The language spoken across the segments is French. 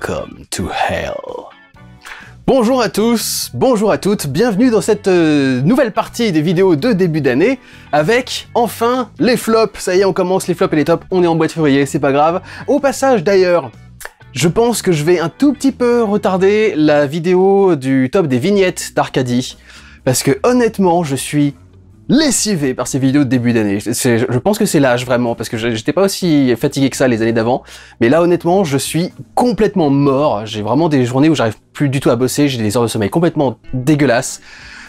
Welcome to hell. Bonjour à tous, bonjour à toutes, bienvenue dans cette nouvelle partie des vidéos de début d'année avec, enfin, les flops. Ça y est, on commence les flops et les tops, on est en mois de février, c'est pas grave. Au passage d'ailleurs, je pense que je vais un tout petit peu retarder la vidéo du top des vignettes d'Arcadie, parce que honnêtement, je suis lessivé par ces vidéos de début d'année. Je pense que c'est l'âge vraiment, parce que j'étais pas aussi fatigué que ça les années d'avant, mais là honnêtement je suis complètement mort, j'ai vraiment des journées où j'arrive plus du tout à bosser, j'ai des heures de sommeil complètement dégueulasses.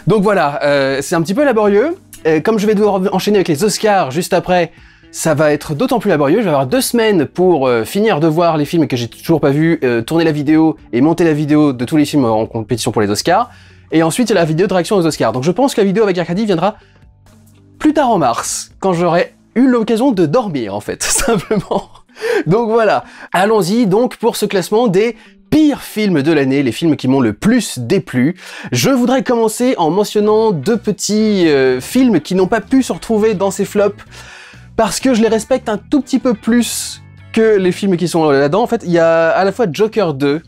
Donc voilà, c'est un petit peu laborieux, comme je vais devoir enchaîner avec les Oscars juste après, ça va être d'autant plus laborieux, je vais avoir 2 semaines pour finir de voir les films que j'ai toujours pas vus, tourner la vidéo et monter la vidéo de tous les films en compétition pour les Oscars, et ensuite il y a la vidéo de réaction aux Oscars. Donc je pense que la vidéo avec Arcadie viendra plus tard en mars, quand j'aurai eu l'occasion de dormir en fait, simplement. Donc voilà, allons-y donc pour ce classement des pires films de l'année, les films qui m'ont le plus déplu. Je voudrais commencer en mentionnant 2 petits films qui n'ont pas pu se retrouver dans ces flops, parce que je les respecte un tout petit peu plus que les films qui sont là-dedans. En fait, il y a à la fois Joker 2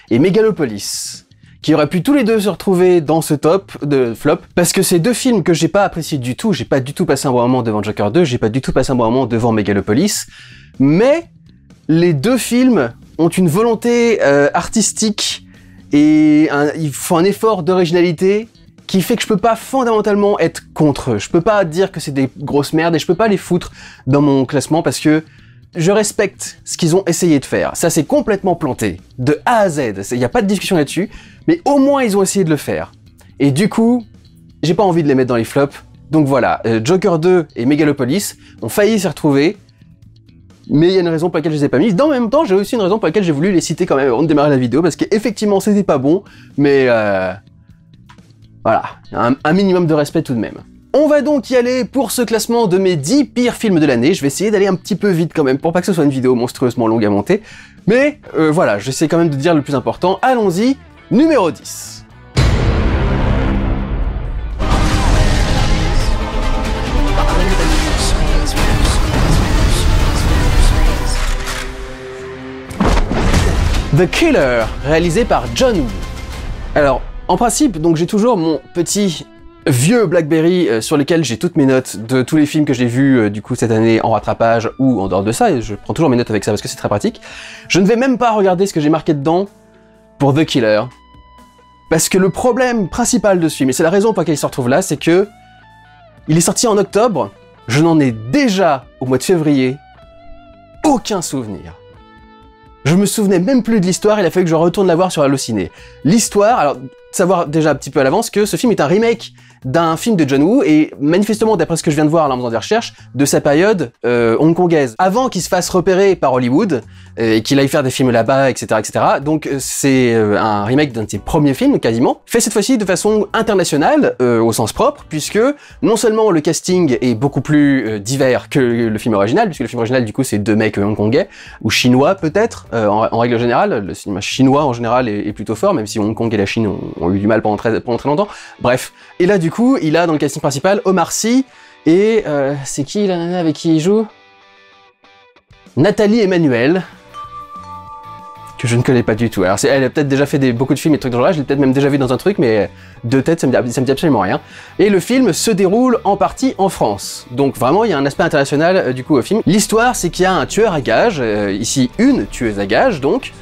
et Megalopolis, qui auraient pu tous les deux se retrouver dans ce top de flop, parce que c'est 2 films que j'ai pas appréciés du tout, j'ai pas du tout passé un bon moment devant Joker 2, j'ai pas du tout passé un bon moment devant Megalopolis, mais les 2 films ont une volonté artistique et il faut un effort d'originalité qui fait que je peux pas fondamentalement être contre eux. Je peux pas dire que c'est des grosses merdes et je peux pas les foutre dans mon classement parce que je respecte ce qu'ils ont essayé de faire. Ça s'est complètement planté, de A à Z, il n'y a pas de discussion là-dessus, mais au moins ils ont essayé de le faire. Et du coup, j'ai pas envie de les mettre dans les flops, donc voilà, Joker 2 et Megalopolis ont failli s'y retrouver, mais il y a une raison pour laquelle je les ai pas mis. Dans le même temps, j'ai aussi une raison pour laquelle j'ai voulu les citer quand même avant de démarrer la vidéo, parce qu'effectivement c'était pas bon, mais voilà, un minimum de respect tout de même. On va donc y aller pour ce classement de mes 10 pires films de l'année. Je vais essayer d'aller un petit peu vite quand même, pour pas que ce soit une vidéo monstrueusement longue à monter. Mais voilà, j'essaie quand même de dire le plus important. Allons-y, numéro 10. The Killer, réalisé par John Woo. Alors, en principe, donc j'ai toujours mon petit vieux Blackberry sur lequel j'ai toutes mes notes de tous les films que j'ai vus du coup cette année en rattrapage ou en dehors de ça, et je prends toujours mes notes avec ça parce que c'est très pratique. Je ne vais même pas regarder ce que j'ai marqué dedans pour The Killer, parce que le problème principal de ce film, et c'est la raison pour laquelle il se retrouve là, c'est que il est sorti en octobre, je n'en ai déjà au mois de février aucun souvenir. Je me souvenais même plus de l'histoire, il a fallu que je retourne la voir sur Allociné. L'histoire, alors, savoir déjà un petit peu à l'avance que ce film est un remake d'un film de John Woo, et manifestement, d'après ce que je viens de voir en faisant des recherches, de sa période hongkongaise. Avant qu'il se fasse repérer par Hollywood, et qu'il aille faire des films là-bas, etc., etc. Donc c'est un remake d'un de ses premiers films, quasiment, fait cette fois-ci de façon internationale, au sens propre, puisque non seulement le casting est beaucoup plus divers que le film original, puisque le film original, du coup, c'est 2 mecs hongkongais, ou chinois peut-être, en règle générale. Le cinéma chinois, en général, est plutôt fort, même si Hong Kong et la Chine ont eu du mal pendant très longtemps. Bref. Et là, du coup, il a dans le casting principal Omar Sy et c'est qui la nana avec qui il joue? Nathalie Emmanuel, que je ne connais pas du tout. Alors elle a peut-être déjà fait beaucoup de films et trucs de genre là, je l'ai peut-être même déjà vu dans un truc, mais de tête ça me dit absolument rien. Et le film se déroule en partie en France. Donc vraiment il y a un aspect international du coup au film. L'histoire c'est qu'il y a un tueur à gages, ici une tueuse à gages donc,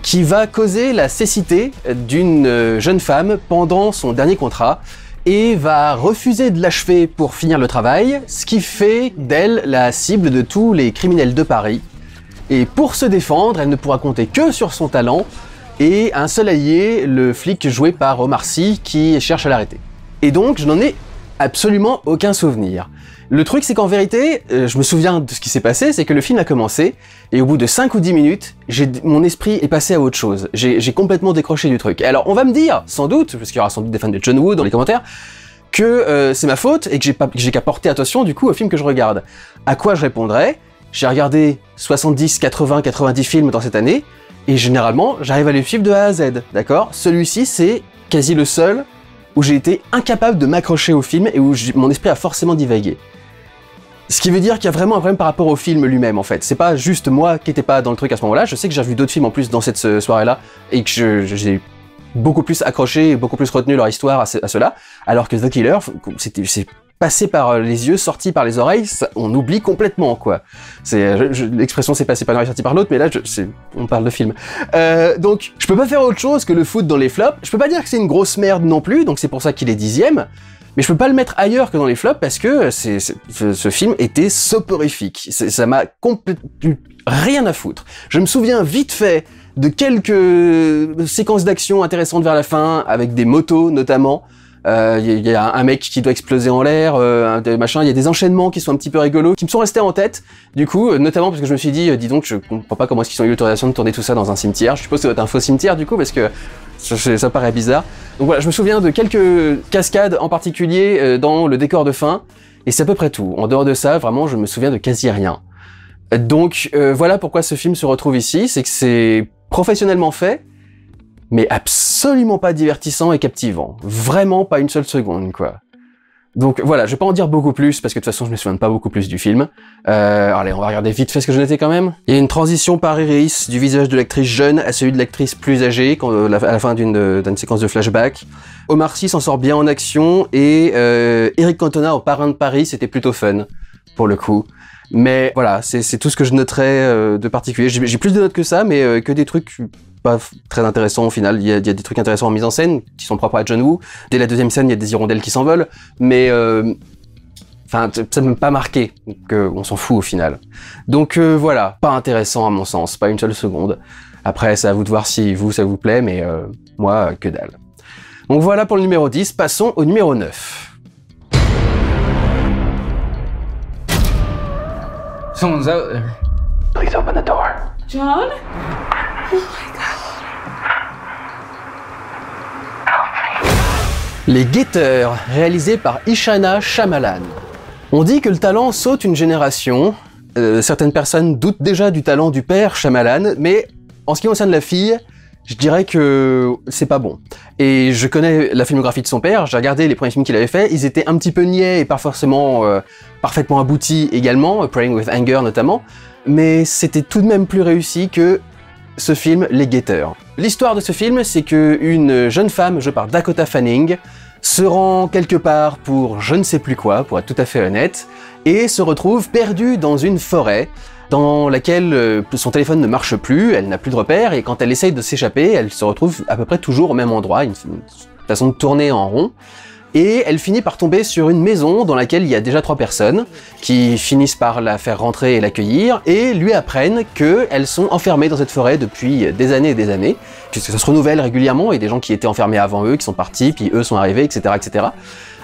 qui va causer la cécité d'une jeune femme pendant son dernier contrat, et va refuser de l'achever pour finir le travail, ce qui fait d'elle la cible de tous les criminels de Paris. Et pour se défendre, elle ne pourra compter que sur son talent et un seul allié, le flic joué par Omar Sy, qui cherche à l'arrêter. Et donc, je n'en ai absolument aucun souvenir. Le truc, c'est qu'en vérité, je me souviens de ce qui s'est passé, c'est que le film a commencé, et au bout de 5 ou 10 minutes, mon esprit est passé à autre chose. J'ai complètement décroché du truc. Et alors, on va me dire, sans doute, parce qu'il y aura sans doute des fans de John Woo dans les commentaires, que c'est ma faute, et que j'ai qu'à porter attention, du coup, au film que je regarde. À quoi je répondrais? J'ai regardé 70, 80, 90 films dans cette année, et généralement, j'arrive à les suivre de A à Z, d'accord? Celui-ci, c'est quasi le seul où j'ai été incapable de m'accrocher au film, et où mon esprit a forcément divagué. Ce qui veut dire qu'il y a vraiment un problème par rapport au film lui-même, en fait. C'est pas juste moi qui n'étais pas dans le truc à ce moment-là. Je sais que j'ai vu d'autres films en plus dans cette soirée-là, et que j'ai beaucoup plus accroché et beaucoup plus retenu leur histoire à cela, alors que The Killer, c'est passé par les yeux, sorti par les oreilles, on oublie complètement, quoi. L'expression c'est passé par l'oreille, sorti par l'autre, mais là, on parle de film. Donc, je peux pas faire autre chose que le foutre dans les flops. Je peux pas dire que c'est une grosse merde non plus, donc c'est pour ça qu'il est 10e. Mais je peux pas le mettre ailleurs que dans les flops parce que ce film était soporifique. Ça m'a complètement rien à foutre. Je me souviens vite fait de quelques séquences d'action intéressantes vers la fin, avec des motos notamment. Il y a un mec qui doit exploser en l'air, machin. Il y a des enchaînements qui sont un petit peu rigolos, qui me sont restés en tête. Du coup, notamment parce que je me suis dit, dis donc, je comprends pas comment est-ce qu'ils ont eu l'autorisation de tourner tout ça dans un cimetière. Je suppose que ça doit être un faux cimetière du coup, parce que ça paraît bizarre. Donc voilà, je me souviens de quelques cascades en particulier dans le décor de fin, et c'est à peu près tout. En dehors de ça, vraiment, je me souviens de quasi rien. Donc voilà pourquoi ce film se retrouve ici, c'est que c'est professionnellement fait, mais absolument pas divertissant et captivant. Vraiment pas une seule seconde, quoi. Donc voilà, je vais pas en dire beaucoup plus, parce que de toute façon je me souviens pas beaucoup plus du film. Allez, on va regarder vite fait ce que je notais quand même. Il y a une transition par iris du visage de l'actrice jeune à celui de l'actrice plus âgée, à la fin d'une séquence de flashback. Omar Sy s'en sort bien en action, et Eric Cantona au Parrain de Paris, c'était plutôt fun, pour le coup. Mais voilà, c'est tout ce que je noterais de particulier. J'ai plus de notes que ça, mais que des trucs pas très intéressants au final. Il y a des trucs intéressants en mise en scène, qui sont propres à John Woo. Dès la deuxième scène, il y a des hirondelles qui s'envolent, mais enfin, ça ne m'a pas marqué, on s'en fout au final. Donc voilà, pas intéressant à mon sens, pas une seule seconde. Après, c'est à vous de voir si ça vous plaît, mais moi, que dalle. Donc voilà pour le numéro 10, passons au numéro 9. Someone's out there. Please open the door. John? Oh my God. Les Guetteurs, réalisé par Ishana Shyamalan. On dit que le talent saute une génération. Certaines personnes doutent déjà du talent du père Shyamalan, mais en ce qui concerne la fille, je dirais que c'est pas bon. Et je connais la filmographie de son père, j'ai regardé les premiers films qu'il avait fait, ils étaient un petit peu niais et pas forcément parfaitement aboutis également, Praying with Anger notamment, mais c'était tout de même plus réussi que ce film, Les Guetteurs. L'histoire de ce film, c'est qu'une jeune femme, jouée par Dakota Fanning, se rend quelque part pour je ne sais plus quoi, pour être tout à fait honnête, et se retrouve perdue dans une forêt, dans laquelle son téléphone ne marche plus, elle n'a plus de repères, et quand elle essaye de s'échapper, elle se retrouve à peu près toujours au même endroit, une façon de tourner en rond, et elle finit par tomber sur une maison dans laquelle il y a déjà 3 personnes, qui finissent par la faire rentrer et l'accueillir, et lui apprennent qu'elles sont enfermées dans cette forêt depuis des années, puisque ça se renouvelle régulièrement, et des gens qui étaient enfermés avant eux, qui sont partis, puis eux sont arrivés, etc., etc.,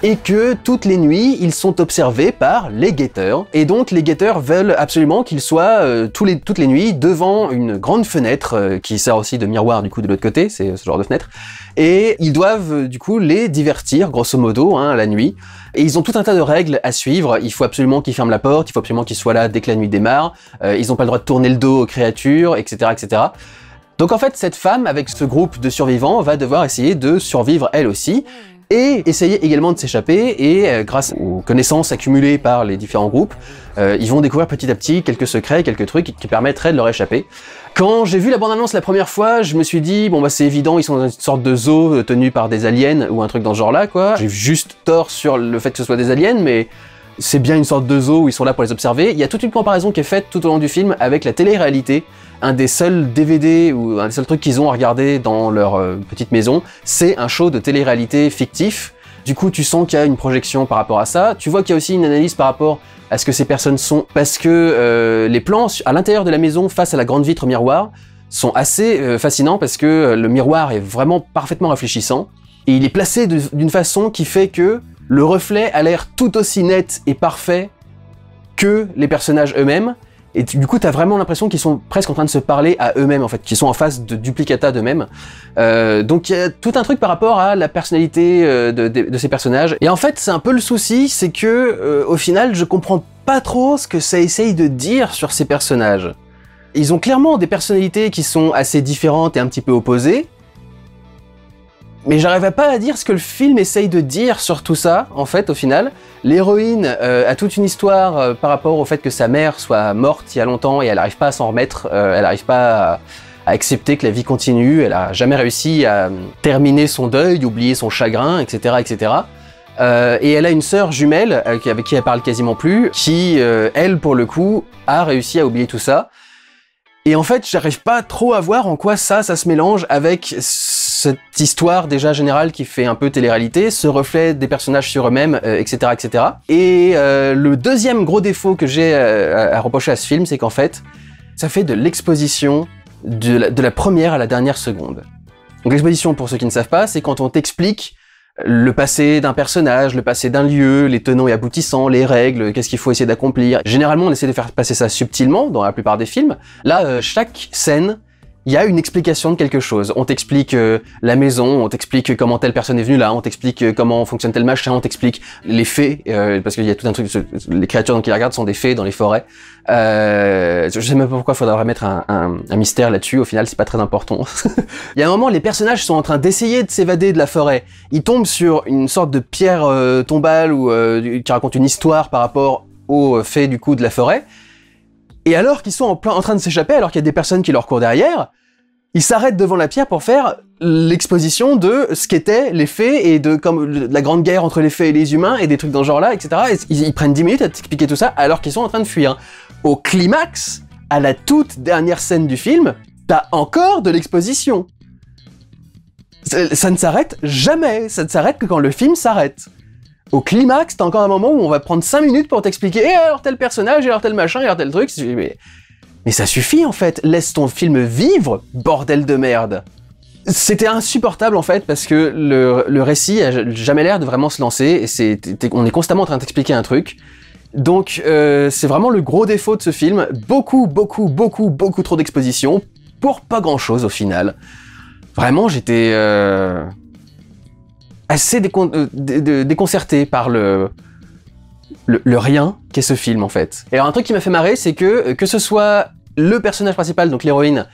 et que toutes les nuits, ils sont observés par les guetteurs. Et donc les guetteurs veulent absolument qu'ils soient toutes les nuits devant une grande fenêtre qui sert aussi de miroir du coup de l'autre côté, c'est ce genre de fenêtre. Et ils doivent du coup les divertir, grosso modo, la nuit. Et ils ont tout un tas de règles à suivre. Il faut absolument qu'ils ferment la porte, il faut absolument qu'ils soient là dès que la nuit démarre. Ils n'ont pas le droit de tourner le dos aux créatures, etc., etc. Donc en fait, cette femme, avec ce groupe de survivants, va devoir essayer de survivre elle aussi, et essayer également de s'échapper, et grâce aux connaissances accumulées par les différents groupes, ils vont découvrir petit à petit quelques secrets, quelques trucs qui permettraient de leur échapper. Quand j'ai vu la bande-annonce la première fois, je me suis dit, bon bah c'est évident, ils sont dans une sorte de zoo tenu par des aliens, ou un truc dans ce genre-là, quoi. J'ai juste tort sur le fait que ce soit des aliens, mais c'est bien une sorte de zoo où ils sont là pour les observer. Il y a toute une comparaison qui est faite tout au long du film avec la télé-réalité. Un des seuls DVD ou un des seuls trucs qu'ils ont à regarder dans leur petite maison, c'est un show de télé-réalité fictif. Du coup, tu sens qu'il y a une projection par rapport à ça. Tu vois qu'il y a aussi une analyse par rapport à ce que ces personnes sont, parce que les plans à l'intérieur de la maison face à la grande vitre miroir sont assez fascinants, parce que le miroir est vraiment parfaitement réfléchissant, et il est placé d'une façon qui fait que le reflet a l'air tout aussi net et parfait que les personnages eux-mêmes. Et du coup, t'as vraiment l'impression qu'ils sont presque en train de se parler à eux-mêmes, en fait, qu'ils sont en face de duplicata d'eux-mêmes. Donc il y a tout un truc par rapport à la personnalité de ces personnages. Et en fait, c'est un peu le souci, c'est que au final, je comprends pas trop ce que ça essaye de dire sur ces personnages. Ils ont clairement des personnalités qui sont assez différentes et un petit peu opposées, mais j'arrive pas à dire ce que le film essaye de dire sur tout ça, en fait, au final. L'héroïne a toute une histoire par rapport au fait que sa mère soit morte il y a longtemps et elle n'arrive pas à s'en remettre, elle n'arrive pas à accepter que la vie continue, elle a jamais réussi à terminer son deuil, oublier son chagrin, etc., etc. Et elle a une sœur jumelle avec qui elle parle quasiment plus, qui, elle, pour le coup, a réussi à oublier tout ça. Et en fait, j'arrive pas trop à voir en quoi ça se mélange avec cette histoire déjà générale qui fait un peu télé-réalité, ce reflet des personnages sur eux-mêmes, etc., etc. Et le deuxième gros défaut que j'ai à reprocher à ce film, c'est qu'en fait, ça fait de l'exposition de la première à la dernière seconde. Donc l'exposition, pour ceux qui ne savent pas, c'est quand on t'explique le passé d'un personnage, le passé d'un lieu, les tenants et aboutissants, les règles, qu'est-ce qu'il faut essayer d'accomplir. Généralement, on essaie de faire passer ça subtilement dans la plupart des films. Là, chaque scène, il y a une explication de quelque chose. On t'explique la maison, on t'explique comment telle personne est venue là, on t'explique comment fonctionne tel machin, on t'explique les fées, parce qu'il y a tout un truc, les créatures dont ils regardent sont des fées dans les forêts. Je sais même pas pourquoi il faudrait mettre un mystère là-dessus, au final c'est pas très important. Il y a un moment, les personnages sont en train d'essayer de s'évader de la forêt. Ils tombent sur une sorte de pierre tombale ou qui raconte une histoire par rapport aux fées du coup de la forêt. Et alors qu'ils sont en train de s'échapper, alors qu'il y a des personnes qui leur courent derrière, ils s'arrêtent devant la pierre pour faire l'exposition de ce qu'étaient les fées et de la grande guerre entre les fées et les humains et des trucs dans ce genre-là, etc. Et ils prennent 10 minutes à t'expliquer tout ça alors qu'ils sont en train de fuir. Au climax, à la toute dernière scène du film, t'as encore de l'exposition. Ça ne s'arrête jamais, ça ne s'arrête que quand le film s'arrête. Au climax, t'as encore un moment où on va prendre 5 minutes pour t'expliquer et alors tel personnage, et alors tel machin, et alors tel truc. Mais ça suffit en fait, laisse ton film vivre, bordel de merde. C'était insupportable en fait parce que le récit a jamais l'air de vraiment se lancer et on est constamment en train de t'expliquer un truc. Donc c'est vraiment le gros défaut de ce film, beaucoup trop d'exposition pour pas grand chose au final. Vraiment j'étais assez déconcerté par le rien qu'est ce film en fait. Et alors un truc qui m'a fait marrer, c'est que ce soit le personnage principal, donc l'héroïne,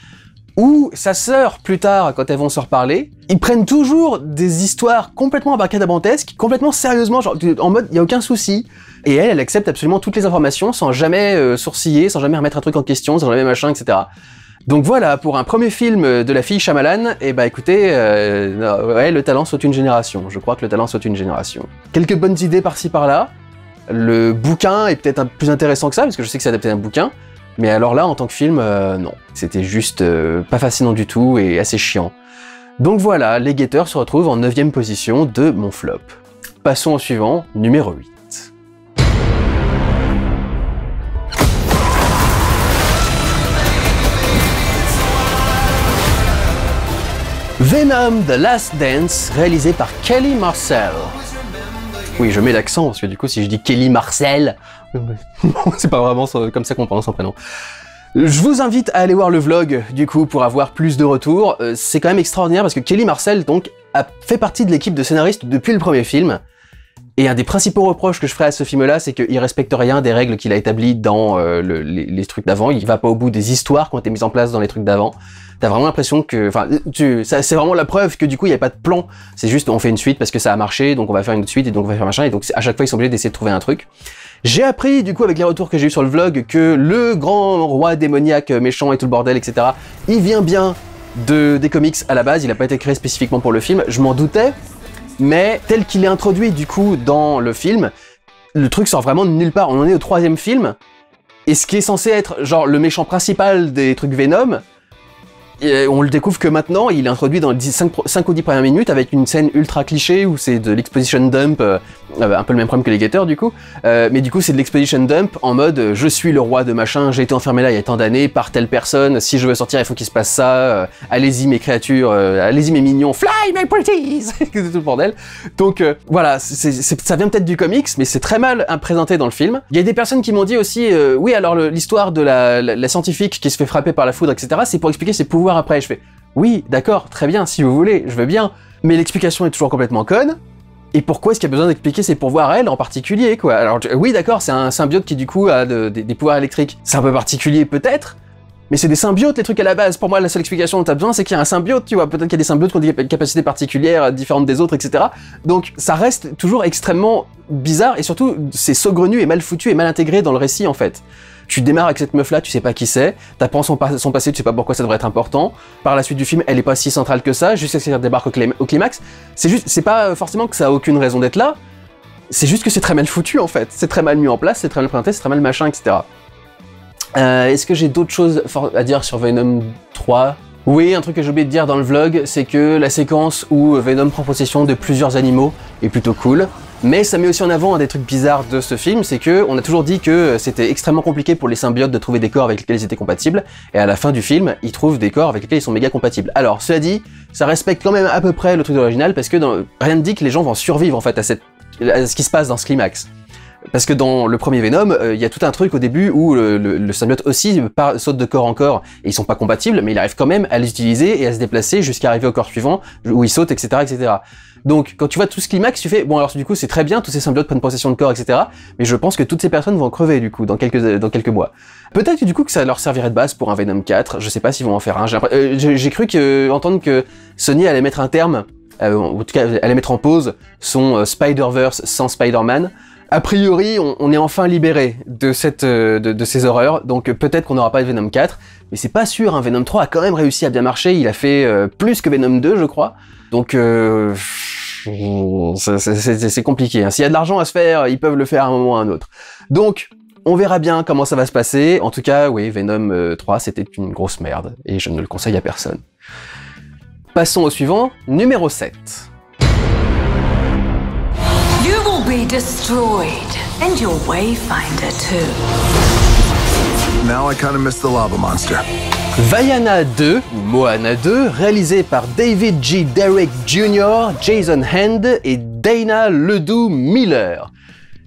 ou sa sœur plus tard, quand elles vont se reparler, ils prennent toujours des histoires complètement abracadabrantesques, complètement sérieusement, genre en mode y a aucun souci. Et elle accepte absolument toutes les informations sans jamais sourciller, sans jamais remettre un truc en question, sans jamais machin, etc. Donc voilà, pour un premier film de la fille Shyamalan, et bah écoutez, ouais, le talent saute une génération. Je crois que le talent saute une génération. Quelques bonnes idées par-ci par-là. Le bouquin est peut-être plus intéressant que ça, parce que je sais que c'est adapté d'un bouquin. Mais alors là, en tant que film, non. C'était juste pas fascinant du tout et assez chiant. Donc voilà, Les Guetteurs se retrouvent en 9e position de mon flop. Passons au suivant, numéro 8. Venom The Last Dance, réalisé par Kelly Marcel. Oui, je mets l'accent, parce que du coup, si je dis Kelly Marcel, c'est pas vraiment comme ça qu'on prononce son prénom. Je vous invite à aller voir le vlog, du coup, pour avoir plus de retours. C'est quand même extraordinaire, parce que Kelly Marcel, donc, a fait partie de l'équipe de scénaristes depuis le premier film. Et un des principaux reproches que je ferai à ce film-là, c'est qu'il respecte rien des règles qu'il a établies dans les trucs d'avant. Il va pas au bout des histoires qui ont été mises en place dans les trucs d'avant. T'as vraiment l'impression que... Enfin, c'est vraiment la preuve que du coup, il n'y a pas de plan. C'est juste, on fait une suite parce que ça a marché, donc on va faire une autre suite, et donc on va faire machin, et donc à chaque fois, ils sont obligés d'essayer de trouver un truc. J'ai appris, du coup, avec les retours que j'ai eu sur le vlog, que le grand roi démoniaque méchant et tout le bordel, etc., il vient bien des comics à la base, il n'a pas été créé spécifiquement pour le film, je m'en doutais, mais tel qu'il est introduit, du coup, dans le film, le truc sort vraiment de nulle part. On en est au 3e film, et ce qui est censé être, genre, le méchant principal des trucs Venom, et on le découvre que maintenant, il est introduit dans les 5 ou 10 premières minutes avec une scène ultra cliché où c'est de l'exposition dump, un peu le même problème que les Guetteurs du coup, mais du coup c'est de l'exposition dump en mode je suis le roi de machin, j'ai été enfermé là il y a tant d'années par telle personne, si je veux sortir il faut qu'il se passe ça, allez-y mes créatures, allez-y mes mignons, fly my pretties, c'est tout le bordel. Donc voilà, ça vient peut-être du comics, mais c'est très mal présenté dans le film. Il y a des personnes qui m'ont dit aussi, oui alors l'histoire de la scientifique qui se fait frapper par la foudre, etc., c'est pour expliquer ses pouvoirs après. Je fais, oui, d'accord, très bien, si vous voulez, je veux bien, mais l'explication est toujours complètement conne, et pourquoi est-ce qu'il y a besoin d'expliquer ses pouvoirs à elle en particulier, quoi? Alors, oui, d'accord, c'est un symbiote qui, du coup, a des pouvoirs électriques. C'est un peu particulier, peut-être, Mais c'est des symbiotes les trucs à la base. Pour moi, la seule explication dont t'as besoin, c'est qu'il y a un symbiote, tu vois. Peut-être qu'il y a des symbiotes qui ont des capacités particulières, différentes des autres, etc. Donc ça reste toujours extrêmement bizarre, et surtout, c'est saugrenu et mal foutu et mal intégré dans le récit, en fait. Tu démarres avec cette meuf-là, tu sais pas qui c'est, t'apprends son passé, tu sais pas pourquoi ça devrait être important. Par la suite du film, elle est pas si centrale que ça, jusqu'à ce qu'elle débarque au climax. C'est pas forcément que ça a aucune raison d'être là, c'est juste que c'est très mal foutu, en fait. C'est très mal mis en place, c'est très mal présenté, c'est très mal machin, etc. Est-ce que j'ai d'autres choses à dire sur Venom 3 ? Oui, un truc que j'ai oublié de dire dans le vlog, c'est que la séquence où Venom prend possession de plusieurs animaux est plutôt cool. Mais ça met aussi en avant un des trucs bizarres de ce film, c'est que on a toujours dit que c'était extrêmement compliqué pour les symbiotes de trouver des corps avec lesquels ils étaient compatibles, et à la fin du film, ils trouvent des corps avec lesquels ils sont méga compatibles. Alors, cela dit, ça respecte quand même à peu près le truc de l'original, parce que rien ne dit que les gens vont survivre en fait à ce qui se passe dans ce climax. Parce que dans le premier Venom, il y a tout un truc au début où le symbiote aussi saute de corps en corps, et ils sont pas compatibles, mais il arrive quand même à les utiliser et à se déplacer jusqu'à arriver au corps suivant, où il saute, etc., etc. Donc, quand tu vois tout ce climax, tu fais, bon alors du coup c'est très bien, tous ces symbiotes prennent possession de corps, etc. Mais je pense que toutes ces personnes vont crever du coup, dans quelques mois. Peut-être que du coup que ça leur servirait de base pour un Venom 4, je sais pas s'ils vont en faire un. J'ai cru entendre que Sony allait mettre un terme, en tout cas allait mettre en pause son Spider-Verse sans Spider-Man. A priori, on est enfin libéré de ces horreurs, donc peut-être qu'on n'aura pas de Venom 4, mais c'est pas sûr, hein. Venom 3 a quand même réussi à bien marcher, il a fait plus que Venom 2, je crois, donc c'est compliqué, hein. S'il y a de l'argent à se faire, ils peuvent le faire à un moment ou à un autre. Donc, on verra bien comment ça va se passer. En tout cas, oui, Venom 3, c'était une grosse merde, et je ne le conseille à personne. Passons au suivant, numéro 7. You will be destroyed, and your wayfinder too. Now I kind of miss the lava monster. Vaiana 2, ou Moana 2, réalisé par David G. Derrick Jr., Jason Hand et Dana Ledoux Miller.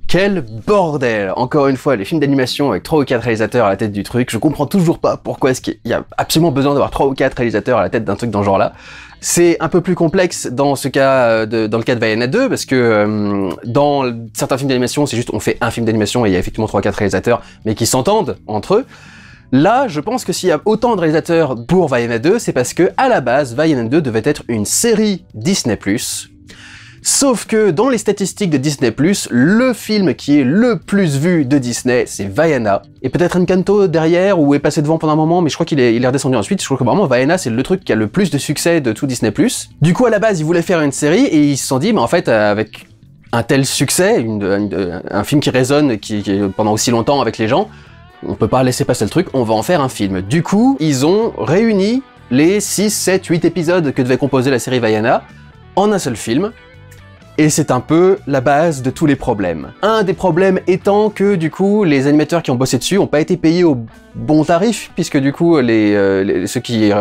Quel bordel! Encore une fois, les films d'animation avec 3 ou 4 réalisateurs à la tête du truc, je comprends toujours pas pourquoi est-ce qu'il y a absolument besoin d'avoir 3 ou 4 réalisateurs à la tête d'un truc dans ce genre-là. C'est un peu plus complexe dans ce cas, dans le cas de Vaiana 2, parce que dans certains films d'animation, c'est juste on fait un film d'animation et il y a effectivement 3 ou 4 réalisateurs, mais qui s'entendent entre eux. Là, je pense que s'il y a autant de réalisateurs pour Vaiana 2, c'est parce que, à la base, Vaiana 2 devait être une série Disney+. Sauf que, dans les statistiques de Disney+, le film qui est le plus vu de Disney, c'est Vaiana. Et peut-être Encanto derrière, ou est passé devant pendant un moment, mais je crois qu'il est redescendu ensuite. Je crois que vraiment, Vaiana, c'est le truc qui a le plus de succès de tout Disney+. Du coup, à la base, ils voulaient faire une série, et ils se sont dit, mais en fait, avec un tel succès, un film qui résonne qui pendant aussi longtemps avec les gens, on peut pas laisser passer le truc, on va en faire un film. Du coup, ils ont réuni les 6, 7, 8 épisodes que devait composer la série Vaiana en un seul film, et c'est un peu la base de tous les problèmes. Un des problèmes étant que, du coup, les animateurs qui ont bossé dessus ont pas été payés au bon tarif, puisque du coup, ceux qui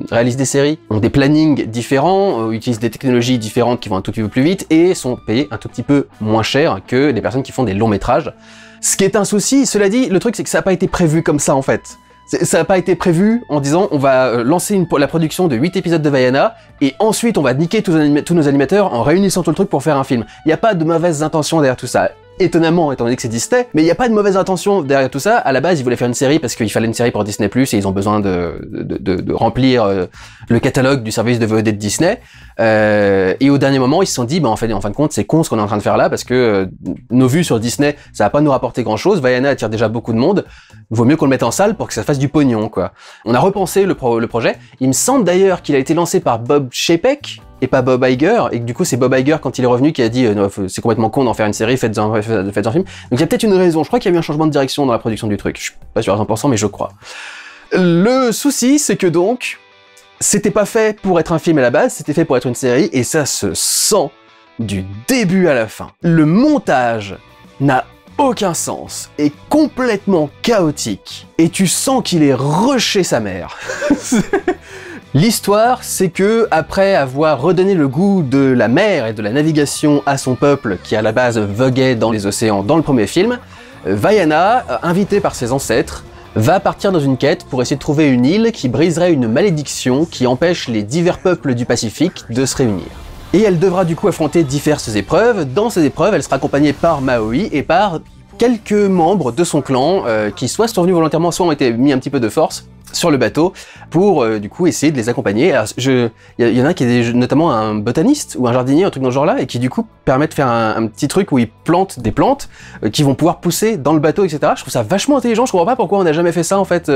réalisent des séries ont des plannings différents, utilisent des technologies différentes qui vont un tout petit peu plus vite, et sont payés un tout petit peu moins cher que les personnes qui font des longs métrages. Ce qui est un souci, cela dit, le truc c'est que ça n'a pas été prévu comme ça en fait. Ça n'a pas été prévu en disant on va lancer la production de 8 épisodes de Vaiana et ensuite on va niquer tous nos animateurs en réunissant tout le truc pour faire un film. Il n'y a pas de mauvaises intentions derrière tout ça. Étonnamment, étant donné que c'est Disney, mais il n'y a pas de mauvaise intention derrière tout ça. À la base, ils voulaient faire une série parce qu'il fallait une série pour Disney+, et ils ont besoin de remplir le catalogue du service de VOD de Disney. Et au dernier moment, ils se sont dit, bah en fin de compte, c'est con ce qu'on est en train de faire là, parce que nos vues sur Disney, ça va pas nous rapporter grand-chose. Vaiana attire déjà beaucoup de monde. Vaut mieux qu'on le mette en salle pour que ça fasse du pognon, quoi. On a repensé le projet. Il me semble d'ailleurs qu'il a été lancé par Bob Chapek, et pas Bob Iger, et que du coup c'est Bob Iger quand il est revenu qui a dit c'est complètement con d'en faire une série, faites un film. Donc il y a peut-être une raison, je crois qu'il y a eu un changement de direction dans la production du truc, je suis pas sûr à 100% mais je crois. Le souci c'est que donc, c'était pas fait pour être un film à la base, c'était fait pour être une série, et ça se sent du début à la fin. Le montage n'a aucun sens, est complètement chaotique, et tu sens qu'il est rushé sa mère. L'histoire, c'est que, après avoir redonné le goût de la mer et de la navigation à son peuple, qui à la base voguait dans les océans dans le premier film, Vaiana, invité par ses ancêtres, va partir dans une quête pour essayer de trouver une île qui briserait une malédiction qui empêche les divers peuples du Pacifique de se réunir. Et elle devra du coup affronter diverses épreuves. Dans ces épreuves, elle sera accompagnée par Maui et par quelques membres de son clan qui soit sont venus volontairement, soit ont été mis un petit peu de force sur le bateau pour du coup essayer de les accompagner. Il y en a qui est notamment un botaniste ou un jardinier, un truc dans ce genre-là, et qui du coup permet de faire un petit truc où ils plantent des plantes qui vont pouvoir pousser dans le bateau, etc. Je trouve ça vachement intelligent, je comprends pas pourquoi on n'a jamais fait ça en fait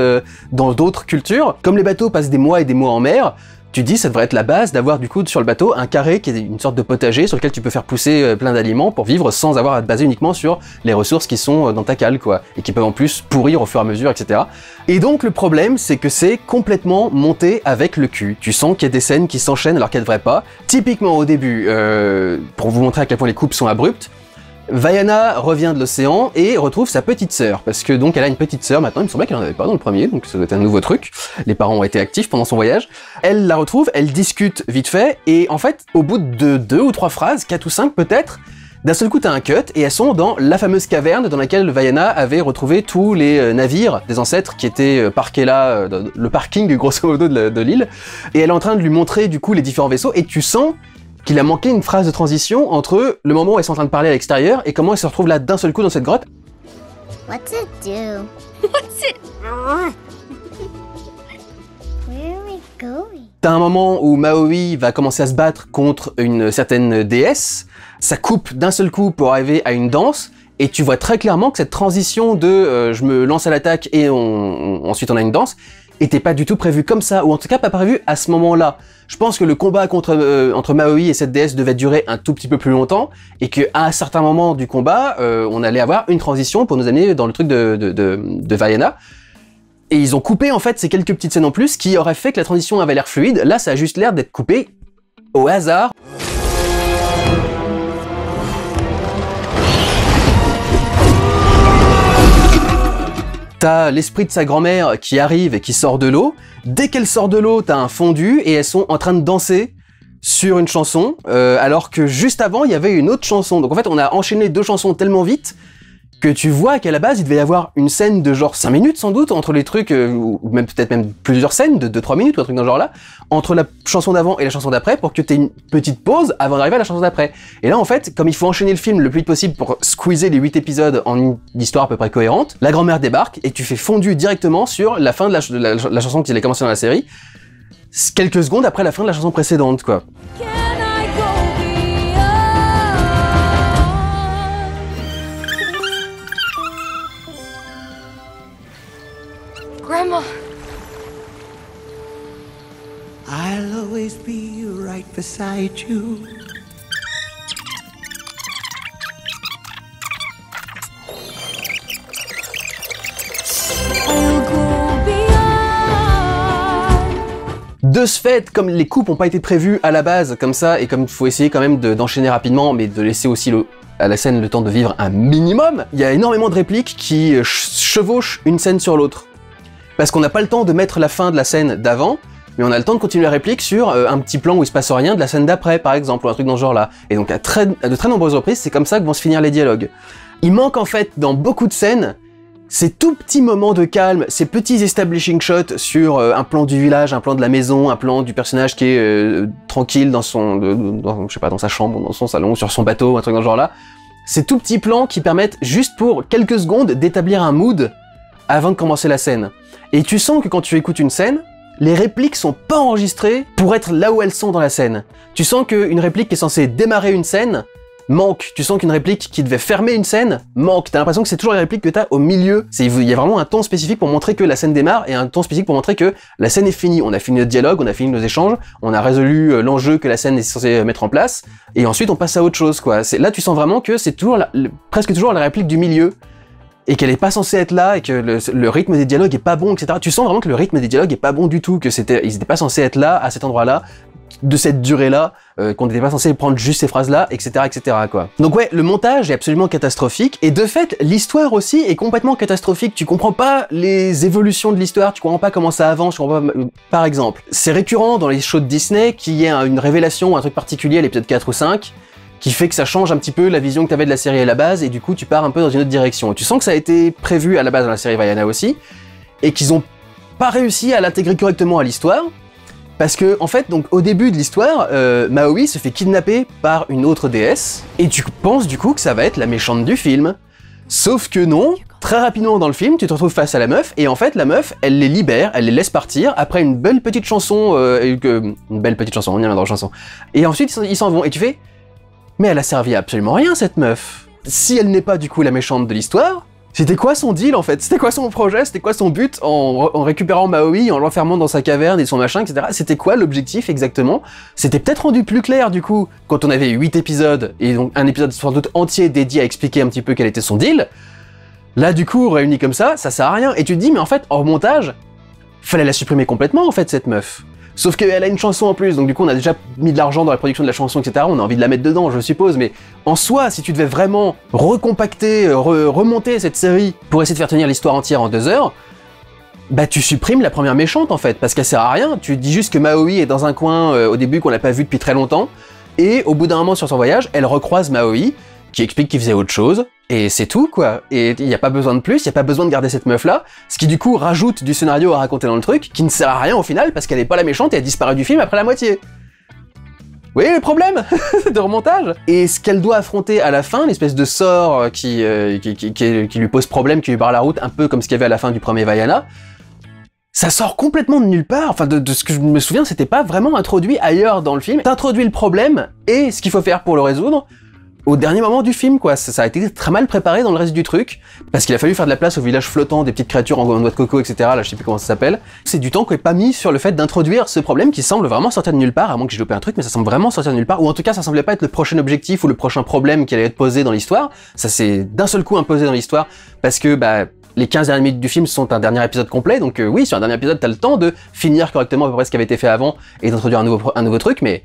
dans d'autres cultures. Comme les bateaux passent des mois et des mois en mer, tu dis ça devrait être la base d'avoir du coup sur le bateau un carré qui est une sorte de potager sur lequel tu peux faire pousser plein d'aliments pour vivre sans avoir à te baser uniquement sur les ressources qui sont dans ta cale quoi, et qui peuvent en plus pourrir au fur et à mesure, etc. Et donc le problème c'est que c'est complètement monté avec le cul. Tu sens qu'il y a des scènes qui s'enchaînent alors qu'elles devraient pas. Typiquement au début, pour vous montrer à quel point les coupes sont abruptes, Vaiana revient de l'océan et retrouve sa petite sœur, parce que donc elle a une petite sœur maintenant, il me semblait qu'elle en avait pas dans le premier, donc ça doit être un nouveau truc, les parents ont été actifs pendant son voyage. Elle la retrouve, elle discute vite fait, et en fait, au bout de 2 ou 3 phrases, 4 ou 5 peut-être, d'un seul coup t'as un cut, et elles sont dans la fameuse caverne dans laquelle Vaiana avait retrouvé tous les navires des ancêtres qui étaient parqués là, le parking grosso modo de l'île, et elle est en train de lui montrer du coup les différents vaisseaux, et tu sens qu'il a manqué une phrase de transition entre le moment où elles sont en train de parler à l'extérieur et comment elles se retrouvent là d'un seul coup dans cette grotte. What's it do? What's it? Where are we going? T'as un moment où Maui va commencer à se battre contre une certaine déesse, ça coupe d'un seul coup pour arriver à une danse, et tu vois très clairement que cette transition de je me lance à l'attaque et ensuite on a une danse, était pas du tout prévu comme ça, ou en tout cas pas prévu à ce moment-là. Je pense que le combat entre Maui et cette déesse devait durer un tout petit peu plus longtemps, et qu'à un certain moment du combat, on allait avoir une transition pour nous amener dans le truc de Vaiana. Et ils ont coupé en fait ces quelques petites scènes en plus qui auraient fait que la transition avait l'air fluide. Là, ça a juste l'air d'être coupé au hasard. T'as l'esprit de sa grand-mère qui arrive et qui sort de l'eau. Dès qu'elle sort de l'eau, t'as un fondu et elles sont en train de danser sur une chanson, alors que juste avant, il y avait une autre chanson. Donc en fait, on a enchaîné 2 chansons tellement vite que tu vois qu'à la base, il devait y avoir une scène de genre 5 minutes sans doute, entre les trucs, ou même peut-être même plusieurs scènes de 2-3 minutes ou un truc dans ce genre-là, entre la chanson d'avant et la chanson d'après, pour que t'aies une petite pause avant d'arriver à la chanson d'après. Et là, en fait, comme il faut enchaîner le film le plus vite possible pour squeezer les 8 épisodes en une histoire à peu près cohérente, la grand-mère débarque et tu fais fondu directement sur la fin de la chanson qui allait commencer dans la série, quelques secondes après la fin de la chanson précédente, quoi. Grandma. I'll always be right beside you. De ce fait, comme les coupes n'ont pas été prévues à la base comme ça, et comme il faut essayer quand même d'enchaîner rapidement, mais de laisser aussi à la scène le temps de vivre un minimum, il y a énormément de répliques qui chevauchent une scène sur l'autre. Parce qu'on n'a pas le temps de mettre la fin de la scène d'avant, mais on a le temps de continuer la réplique sur un petit plan où il se passe rien de la scène d'après, par exemple, ou un truc dans ce genre-là. Et donc à de très nombreuses reprises, c'est comme ça que vont se finir les dialogues. Il manque en fait, dans beaucoup de scènes, ces tout petits moments de calme, ces petits establishing shots sur un plan du village, un plan de la maison, un plan du personnage qui est tranquille dans je sais pas, dans sa chambre, dans son salon, sur son bateau, un truc dans ce genre-là. Ces tout petits plans qui permettent juste pour quelques secondes d'établir un mood avant de commencer la scène. Et tu sens que quand tu écoutes une scène, les répliques sont pas enregistrées pour être là où elles sont dans la scène. Tu sens qu'une réplique qui est censée démarrer une scène manque. Tu sens qu'une réplique qui devait fermer une scène manque. T'as l'impression que c'est toujours les répliques que t'as au milieu. Il y a vraiment un ton spécifique pour montrer que la scène démarre et un ton spécifique pour montrer que la scène est finie. On a fini notre dialogue, on a fini nos échanges, on a résolu l'enjeu que la scène est censée mettre en place, et ensuite on passe à autre chose, quoi. Là, tu sens vraiment que c'est toujours presque toujours la réplique du milieu, et qu'elle est pas censée être là, et que le rythme des dialogues est pas bon, etc. Tu sens vraiment que le rythme des dialogues est pas bon du tout, que ils étaient pas censés être là, à cet endroit-là, de cette durée-là, qu'on n'était pas censé prendre juste ces phrases-là, etc., etc., quoi. Donc ouais, le montage est absolument catastrophique, et de fait, l'histoire aussi est complètement catastrophique. Tu comprends pas les évolutions de l'histoire, tu comprends pas comment ça avance, tu comprends pas... Par exemple, c'est récurrent dans les shows de Disney qu'il y ait une révélation, un truc particulier à l'épisode 4 ou 5, qui fait que ça change un petit peu la vision que t'avais de la série à la base, et du coup tu pars un peu dans une autre direction. Et tu sens que ça a été prévu à la base dans la série Vaiana aussi, et qu'ils ont pas réussi à l'intégrer correctement à l'histoire, parce que, en fait, donc au début de l'histoire, Maui se fait kidnapper par une autre déesse, et tu penses du coup que ça va être la méchante du film. Sauf que non, très rapidement dans le film, tu te retrouves face à la meuf, et en fait, la meuf, elle les libère, elle les laisse partir, après une belle petite chanson, une belle petite chanson, on y reviendra aux chansons. Et ensuite, ils s'en vont, et tu fais, mais elle a servi à absolument rien, cette meuf. Si elle n'est pas, du coup, la méchante de l'histoire, c'était quoi son deal, en fait? C'était quoi son projet? C'était quoi son but en récupérant Maui, en l'enfermant dans sa caverne et son machin, etc. C'était quoi l'objectif, exactement? C'était peut-être rendu plus clair, du coup, quand on avait 8 épisodes, et donc un épisode sans doute entier dédié à expliquer un petit peu quel était son deal. Là, du coup, réuni comme ça sert à rien. Et tu te dis, mais en fait, hors montage, fallait la supprimer complètement, en fait, cette meuf. Sauf qu'elle a une chanson en plus, donc du coup, on a déjà mis de l'argent dans la production de la chanson, etc. On a envie de la mettre dedans, je suppose, mais en soi, si tu devais vraiment recompacter, remonter cette série pour essayer de faire tenir l'histoire entière en 2 heures, bah tu supprimes la première méchante, en fait, parce qu'elle sert à rien. Tu dis juste que Maui est dans un coin au début qu'on l'a pas vu depuis très longtemps, et au bout d'un moment sur son voyage, elle recroise Maui, qui explique qu'il faisait autre chose, et c'est tout, quoi. Et il n'y a pas besoin de plus, il n'y a pas besoin de garder cette meuf-là, ce qui du coup rajoute du scénario à raconter dans le truc, qui ne sert à rien au final, parce qu'elle n'est pas la méchante et elle disparaît du film après la moitié. Vous voyez le problème de remontage? Et ce qu'elle doit affronter à la fin, l'espèce de sort qui lui pose problème, qui lui barre la route, un peu comme ce qu'il y avait à la fin du premier Vaiana, ça sort complètement de nulle part. Enfin, de ce que je me souviens, c'était pas vraiment introduit ailleurs dans le film. T'introduis le problème et ce qu'il faut faire pour le résoudre au dernier moment du film, quoi. Ça a été très mal préparé dans le reste du truc, parce qu'il a fallu faire de la place au village flottant, des petites créatures en noix de coco, etc. Là, je sais plus comment ça s'appelle. C'est du temps qui est pas mis sur le fait d'introduire ce problème qui semble vraiment sortir de nulle part, à moins que j'ai loupé un truc, mais ça semble vraiment sortir de nulle part, ou en tout cas, ça semblait pas être le prochain objectif ou le prochain problème qui allait être posé dans l'histoire. Ça s'est d'un seul coup imposé dans l'histoire, parce que, bah, les 15 dernières minutes du film sont un dernier épisode complet, donc oui, sur un dernier épisode, t'as le temps de finir correctement à peu près ce qui avait été fait avant et d'introduire un nouveau truc, mais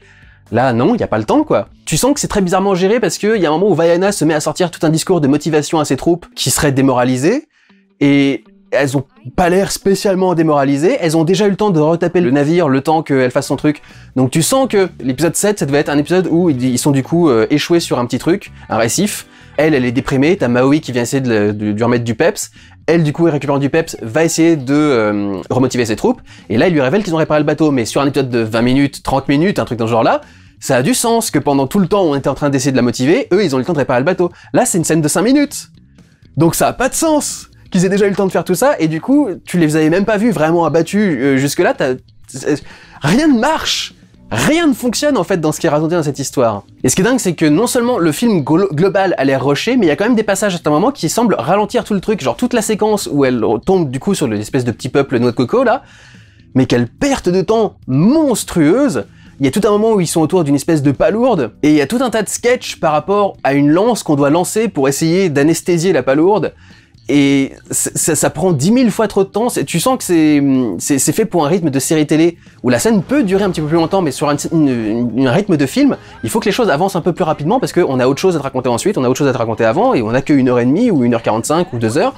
là, non, y a pas le temps, quoi. Tu sens que c'est très bizarrement géré parce qu'il y a un moment où Vaiana se met à sortir tout un discours de motivation à ses troupes qui seraient démoralisées, et elles ont pas l'air spécialement démoralisées, elles ont déjà eu le temps de retaper le navire le temps qu'elle fasse son truc. Donc tu sens que l'épisode 7, ça devait être un épisode où ils sont du coup échoués sur un petit truc, un récif. Elle est déprimée, t'as Maui qui vient essayer de lui remettre du peps. Elle, du coup, récupérant du peps, va essayer de remotiver ses troupes. Et là, il lui révèle qu'ils ont réparé le bateau. Mais sur un épisode de 20 minutes, 30 minutes, un truc dans ce genre-là, ça a du sens que pendant tout le temps où on était en train d'essayer de la motiver, eux, ils ont eu le temps de réparer le bateau. Là, c'est une scène de 5 minutes. Donc ça a pas de sens qu'ils aient déjà eu le temps de faire tout ça. Et du coup, tu les avais même pas vus vraiment abattus jusque-là. Rien ne marche. Rien ne fonctionne en fait dans ce qui est raconté dans cette histoire. Et ce qui est dingue, c'est que non seulement le film global a l'air rushé, mais il y a quand même des passages à certains moments qui semblent ralentir tout le truc, genre toute la séquence où elle tombe du coup sur l'espèce de petit peuple noix de coco là, mais quelle perte de temps monstrueuse. Il y a tout un moment où ils sont autour d'une espèce de palourde, et il y a tout un tas de sketchs par rapport à une lance qu'on doit lancer pour essayer d'anesthésier la palourde. Et ça prend 10 000 fois trop de temps. Tu sens que c'est fait pour un rythme de série télé où la scène peut durer un petit peu plus longtemps, mais sur un rythme de film, il faut que les choses avancent un peu plus rapidement parce qu'on a autre chose à te raconter ensuite, on a autre chose à te raconter avant, et on a que 1h30 ou 1h45 ou 2 heures.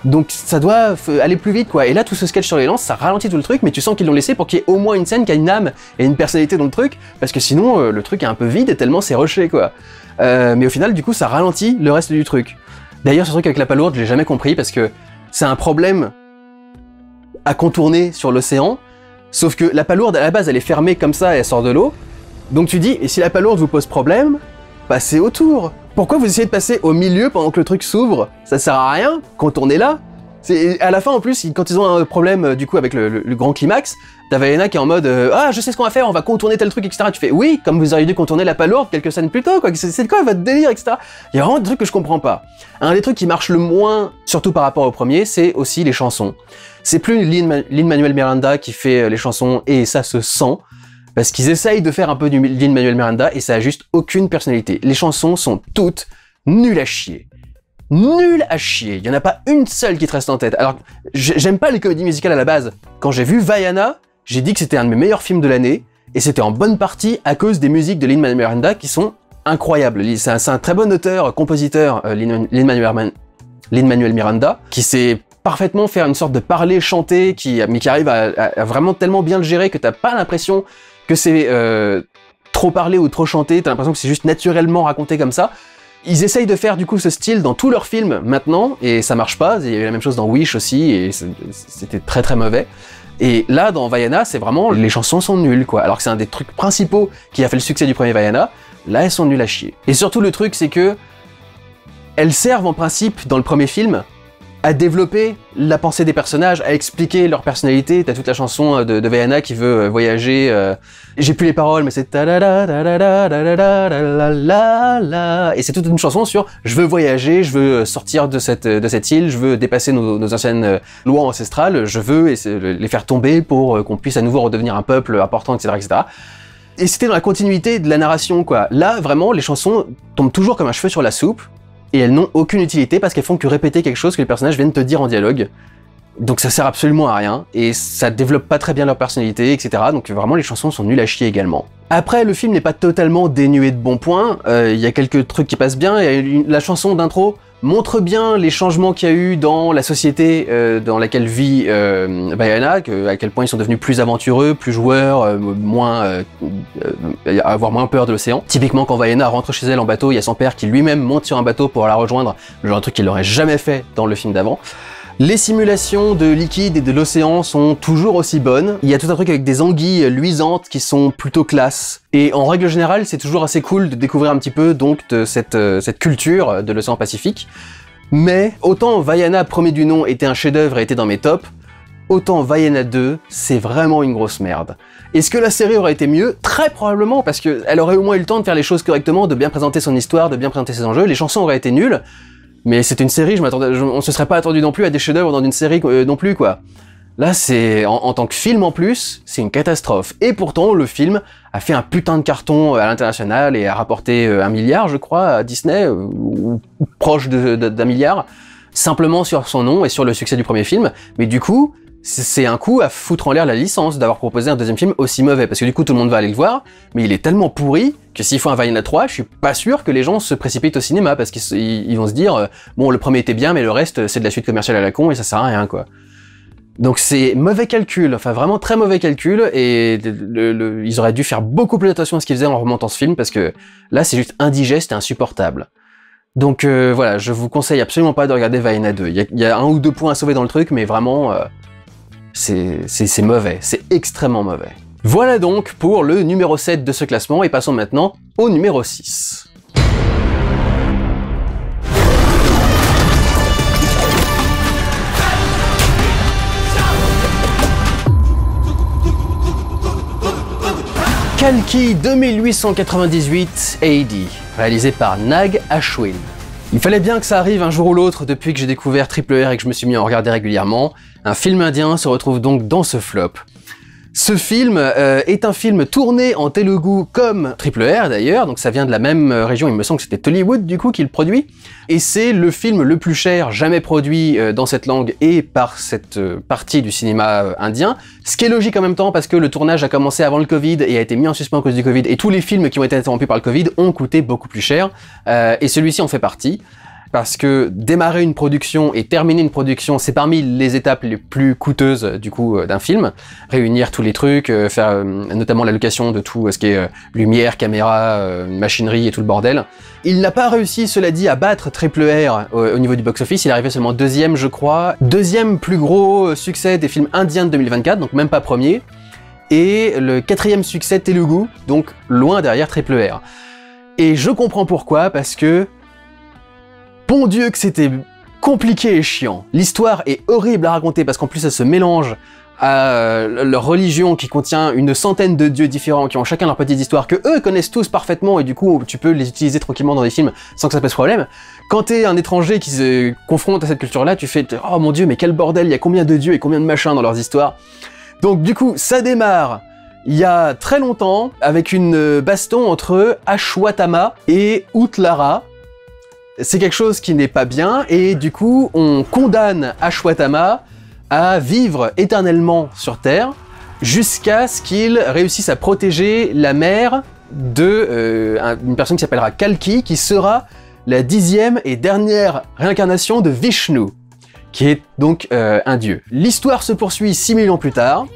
Donc ça doit aller plus vite, quoi. Et là, tout ce sketch sur les lances, ça ralentit tout le truc, mais tu sens qu'ils l'ont laissé pour qu'il y ait au moins une scène qui a une âme et une personnalité dans le truc, parce que sinon, le truc est un peu vide et tellement c'est rushé, quoi. Mais au final, du coup, ça ralentit le reste du truc. D'ailleurs, ce truc avec la palourde, je l'ai jamais compris parce que c'est un problème à contourner sur l'océan, sauf que la palourde, à la base, elle est fermée comme ça et elle sort de l'eau. Donc tu dis, et si la palourde vous pose problème, passez autour. Pourquoi vous essayez de passer au milieu pendant que le truc s'ouvre? Ça sert à rien, contournez-la. À la fin, en plus, quand ils ont un problème, du coup, avec le grand climax, t'as Vaiana qui est en mode ah, je sais ce qu'on va faire, on va contourner tel truc, etc. Tu fais oui, comme vous auriez dû contourner la palourde quelques scènes plus tôt, quoi. C'est quoi votre délire, etc. Il y a vraiment des trucs que je comprends pas. Un des trucs qui marche le moins, surtout par rapport au premier, c'est aussi les chansons. C'est plus Lin-Manuel Miranda qui fait les chansons, et ça se sent, parce qu'ils essayent de faire un peu du Lin-Manuel Miranda, et ça a juste aucune personnalité. Les chansons sont toutes nulles à chier. Nul à chier, il y en a pas une seule qui te reste en tête. Alors, j'aime pas les comédies musicales à la base. Quand j'ai vu Vaiana, j'ai dit que c'était un de mes meilleurs films de l'année, et c'était en bonne partie à cause des musiques de Lin-Manuel Miranda qui sont incroyables. C'est un très bon auteur, compositeur, Lin-Manuel Miranda, qui sait parfaitement faire une sorte de parler chanté, mais qui arrive à vraiment tellement bien le gérer que t'as pas l'impression que c'est trop parlé ou trop chanté, t'as l'impression que c'est juste naturellement raconté comme ça. Ils essayent de faire du coup ce style dans tous leurs films maintenant, et ça marche pas. Il y a eu la même chose dans Wish aussi, et c'était très très mauvais. Et là, dans Vaiana, c'est vraiment, les chansons sont nulles, quoi. Alors que c'est un des trucs principaux qui a fait le succès du premier Vaiana, là elles sont nulles à chier. Et surtout le truc, c'est que elles servent en principe, dans le premier film, à développer la pensée des personnages, à expliquer leur personnalité. T'as toute la chanson de Vaiana qui veut voyager. J'ai plus les paroles, mais c'est et c'est toute une chanson sur je veux voyager, je veux sortir de cette île, je veux dépasser nos anciennes lois ancestrales, je veux les faire tomber pour qu'on puisse à nouveau redevenir un peuple important, etc., etc. Et c'était dans la continuité de la narration, quoi. Là, vraiment, les chansons tombent toujours comme un cheveu sur la soupe. Et elles n'ont aucune utilité parce qu'elles font que répéter quelque chose que les personnages viennent te dire en dialogue. Donc ça sert absolument à rien, et ça développe pas très bien leur personnalité, etc. Donc vraiment les chansons sont nulles à chier également. Après, le film n'est pas totalement dénué de bons points, il y a quelques trucs qui passent bien, la chanson d'intro montre bien les changements qu'il y a eu dans la société dans laquelle vit Vaiana, à quel point ils sont devenus plus aventureux, plus joueurs, avoir moins peur de l'océan. Typiquement, quand Vaiana rentre chez elle en bateau, il y a son père qui lui-même monte sur un bateau pour la rejoindre, le genre de truc qu'il n'aurait jamais fait dans le film d'avant. Les simulations de liquide et de l'océan sont toujours aussi bonnes. Il y a tout un truc avec des anguilles luisantes qui sont plutôt classe. Et en règle générale, c'est toujours assez cool de découvrir un petit peu donc de cette culture de l'océan Pacifique. Mais autant Vaiana premier du nom était un chef-d'œuvre et était dans mes tops, autant Vaiana 2, c'est vraiment une grosse merde. Est-ce que la série aurait été mieux? Très probablement, parce qu'elle aurait au moins eu le temps de faire les choses correctement, de bien présenter son histoire, de bien présenter ses enjeux. Les chansons auraient été nulles. Mais c'est une série, on se serait pas attendu non plus à des chefs-d'œuvre dans une série non plus, quoi. Là, c'est en tant que film en plus, c'est une catastrophe. Et pourtant, le film a fait un putain de carton à l'international et a rapporté 1 milliard, je crois, à Disney, ou proche d'1 milliard, simplement sur son nom et sur le succès du premier film. Mais du coup, c'est un coup à foutre en l'air la licence d'avoir proposé un deuxième film aussi mauvais, parce que du coup tout le monde va aller le voir, mais il est tellement pourri que s'il faut un Vaiana 3, je suis pas sûr que les gens se précipitent au cinéma, parce qu'ils vont se dire bon, le premier était bien, mais le reste c'est de la suite commerciale à la con et ça sert à rien, quoi. Donc c'est mauvais calcul, enfin vraiment très mauvais calcul, et ils auraient dû faire beaucoup plus attention à ce qu'ils faisaient en remontant ce film, parce que là c'est juste indigeste et insupportable. Donc voilà, je vous conseille absolument pas de regarder Vaiana 2. Il y a 1 ou 2 points à sauver dans le truc, mais vraiment c'est mauvais, c'est extrêmement mauvais. Voilà donc pour le numéro 7 de ce classement, et passons maintenant au numéro 6. Kalki 2898 AD, réalisé par Nag Ashwin. Il fallait bien que ça arrive un jour ou l'autre depuis que j'ai découvert Triple R et que je me suis mis à en regarder régulièrement. Un film indien se retrouve donc dans ce flop. Ce film est un film tourné en Telugu comme Triple R d'ailleurs, donc ça vient de la même région, il me semble que c'était Tollywood du coup qui le produit, et c'est le film le plus cher jamais produit dans cette langue et par cette partie du cinéma indien, ce qui est logique en même temps parce que le tournage a commencé avant le Covid et a été mis en suspens à cause du Covid, et tous les films qui ont été interrompus par le Covid ont coûté beaucoup plus cher, et celui-ci en fait partie. Parce que démarrer une production et terminer une production, c'est parmi les étapes les plus coûteuses du coup d'un film. Réunir tous les trucs, faire notamment la location de tout ce qui est lumière, caméra, machinerie et tout le bordel. Il n'a pas réussi, cela dit, à battre Triple R au niveau du box-office. Il est arrivé seulement 2e, je crois. 2e plus gros succès des films indiens de 2024, donc même pas premier. Et le 4e succès Telugu, donc loin derrière Triple R. Et je comprends pourquoi, parce que bon Dieu que c'était compliqué et chiant. L'histoire est horrible à raconter parce qu'en plus elle se mélange à leur religion qui contient une centaine de dieux différents qui ont chacun leur petite histoire que eux connaissent tous parfaitement et du coup tu peux les utiliser tranquillement dans des films sans que ça pose problème. Quand t'es un étranger qui se confronte à cette culture-là, tu fais « Oh mon Dieu, mais quel bordel, il y a combien de dieux et combien de machins dans leurs histoires ?» Donc du coup, ça démarre il y a très longtemps avec une baston entre Ashwatthama et Uttara. C'est quelque chose qui n'est pas bien, et du coup, on condamne Ashwatthama à vivre éternellement sur Terre, jusqu'à ce qu'il réussisse à protéger la mère de une personne qui s'appellera Kalki, qui sera la 10e et dernière réincarnation de Vishnu, qui est donc un dieu. L'histoire se poursuit 6000 ans plus tard.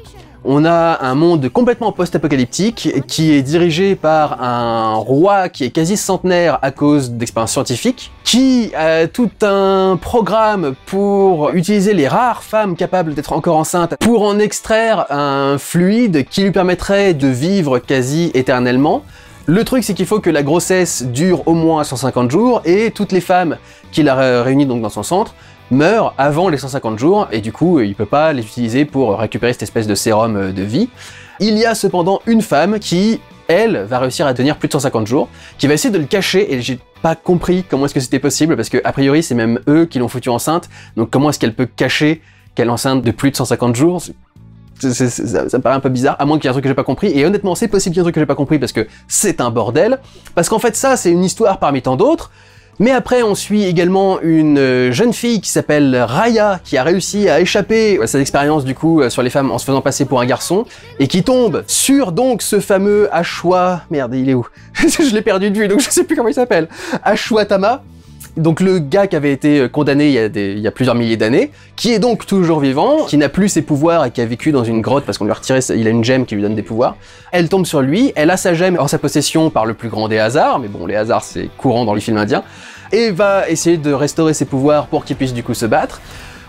On a un monde complètement post-apocalyptique qui est dirigé par un roi qui est quasi centenaire à cause d'expériences scientifiques, qui a tout un programme pour utiliser les rares femmes capables d'être encore enceintes pour en extraire un fluide qui lui permettrait de vivre quasi éternellement. Le truc, c'est qu'il faut que la grossesse dure au moins 150 jours, et toutes les femmes qu'il a réunies donc dans son centre meurent avant les 150 jours, et du coup, il peut pas les utiliser pour récupérer cette espèce de sérum de vie. Il y a cependant une femme qui, elle, va réussir à tenir plus de 150 jours, qui va essayer de le cacher, et j'ai pas compris comment est-ce que c'était possible, parce que a priori, c'est même eux qui l'ont foutue enceinte, donc comment est-ce qu'elle peut cacher qu'elle est enceinte de plus de 150 jours? Ça me paraît un peu bizarre, à moins qu'il y ait un truc que j'ai pas compris, et honnêtement, c'est possible qu'il y ait un truc que j'ai pas compris, parce que c'est un bordel, parce qu'en fait, ça, c'est une histoire parmi tant d'autres. Mais après, on suit également une jeune fille qui s'appelle Raya, qui a réussi à échapper à cette expérience du coup sur les femmes en se faisant passer pour un garçon, et qui tombe sur donc ce fameux Ashwa... Merde, il est où? Je l'ai perdu de vue, donc je sais plus comment il s'appelle. Ashwatthama, donc le gars qui avait été condamné il y a plusieurs milliers d'années, qui est donc toujours vivant, qui n'a plus ses pouvoirs et qui a vécu dans une grotte parce qu'on lui a retiré, il a une gemme qui lui donne des pouvoirs. Elle tombe sur lui, elle a sa gemme en sa possession par le plus grand des hasards, mais bon, les hasards c'est courant dans les films indiens, et va essayer de restaurer ses pouvoirs pour qu'il puisse du coup se battre.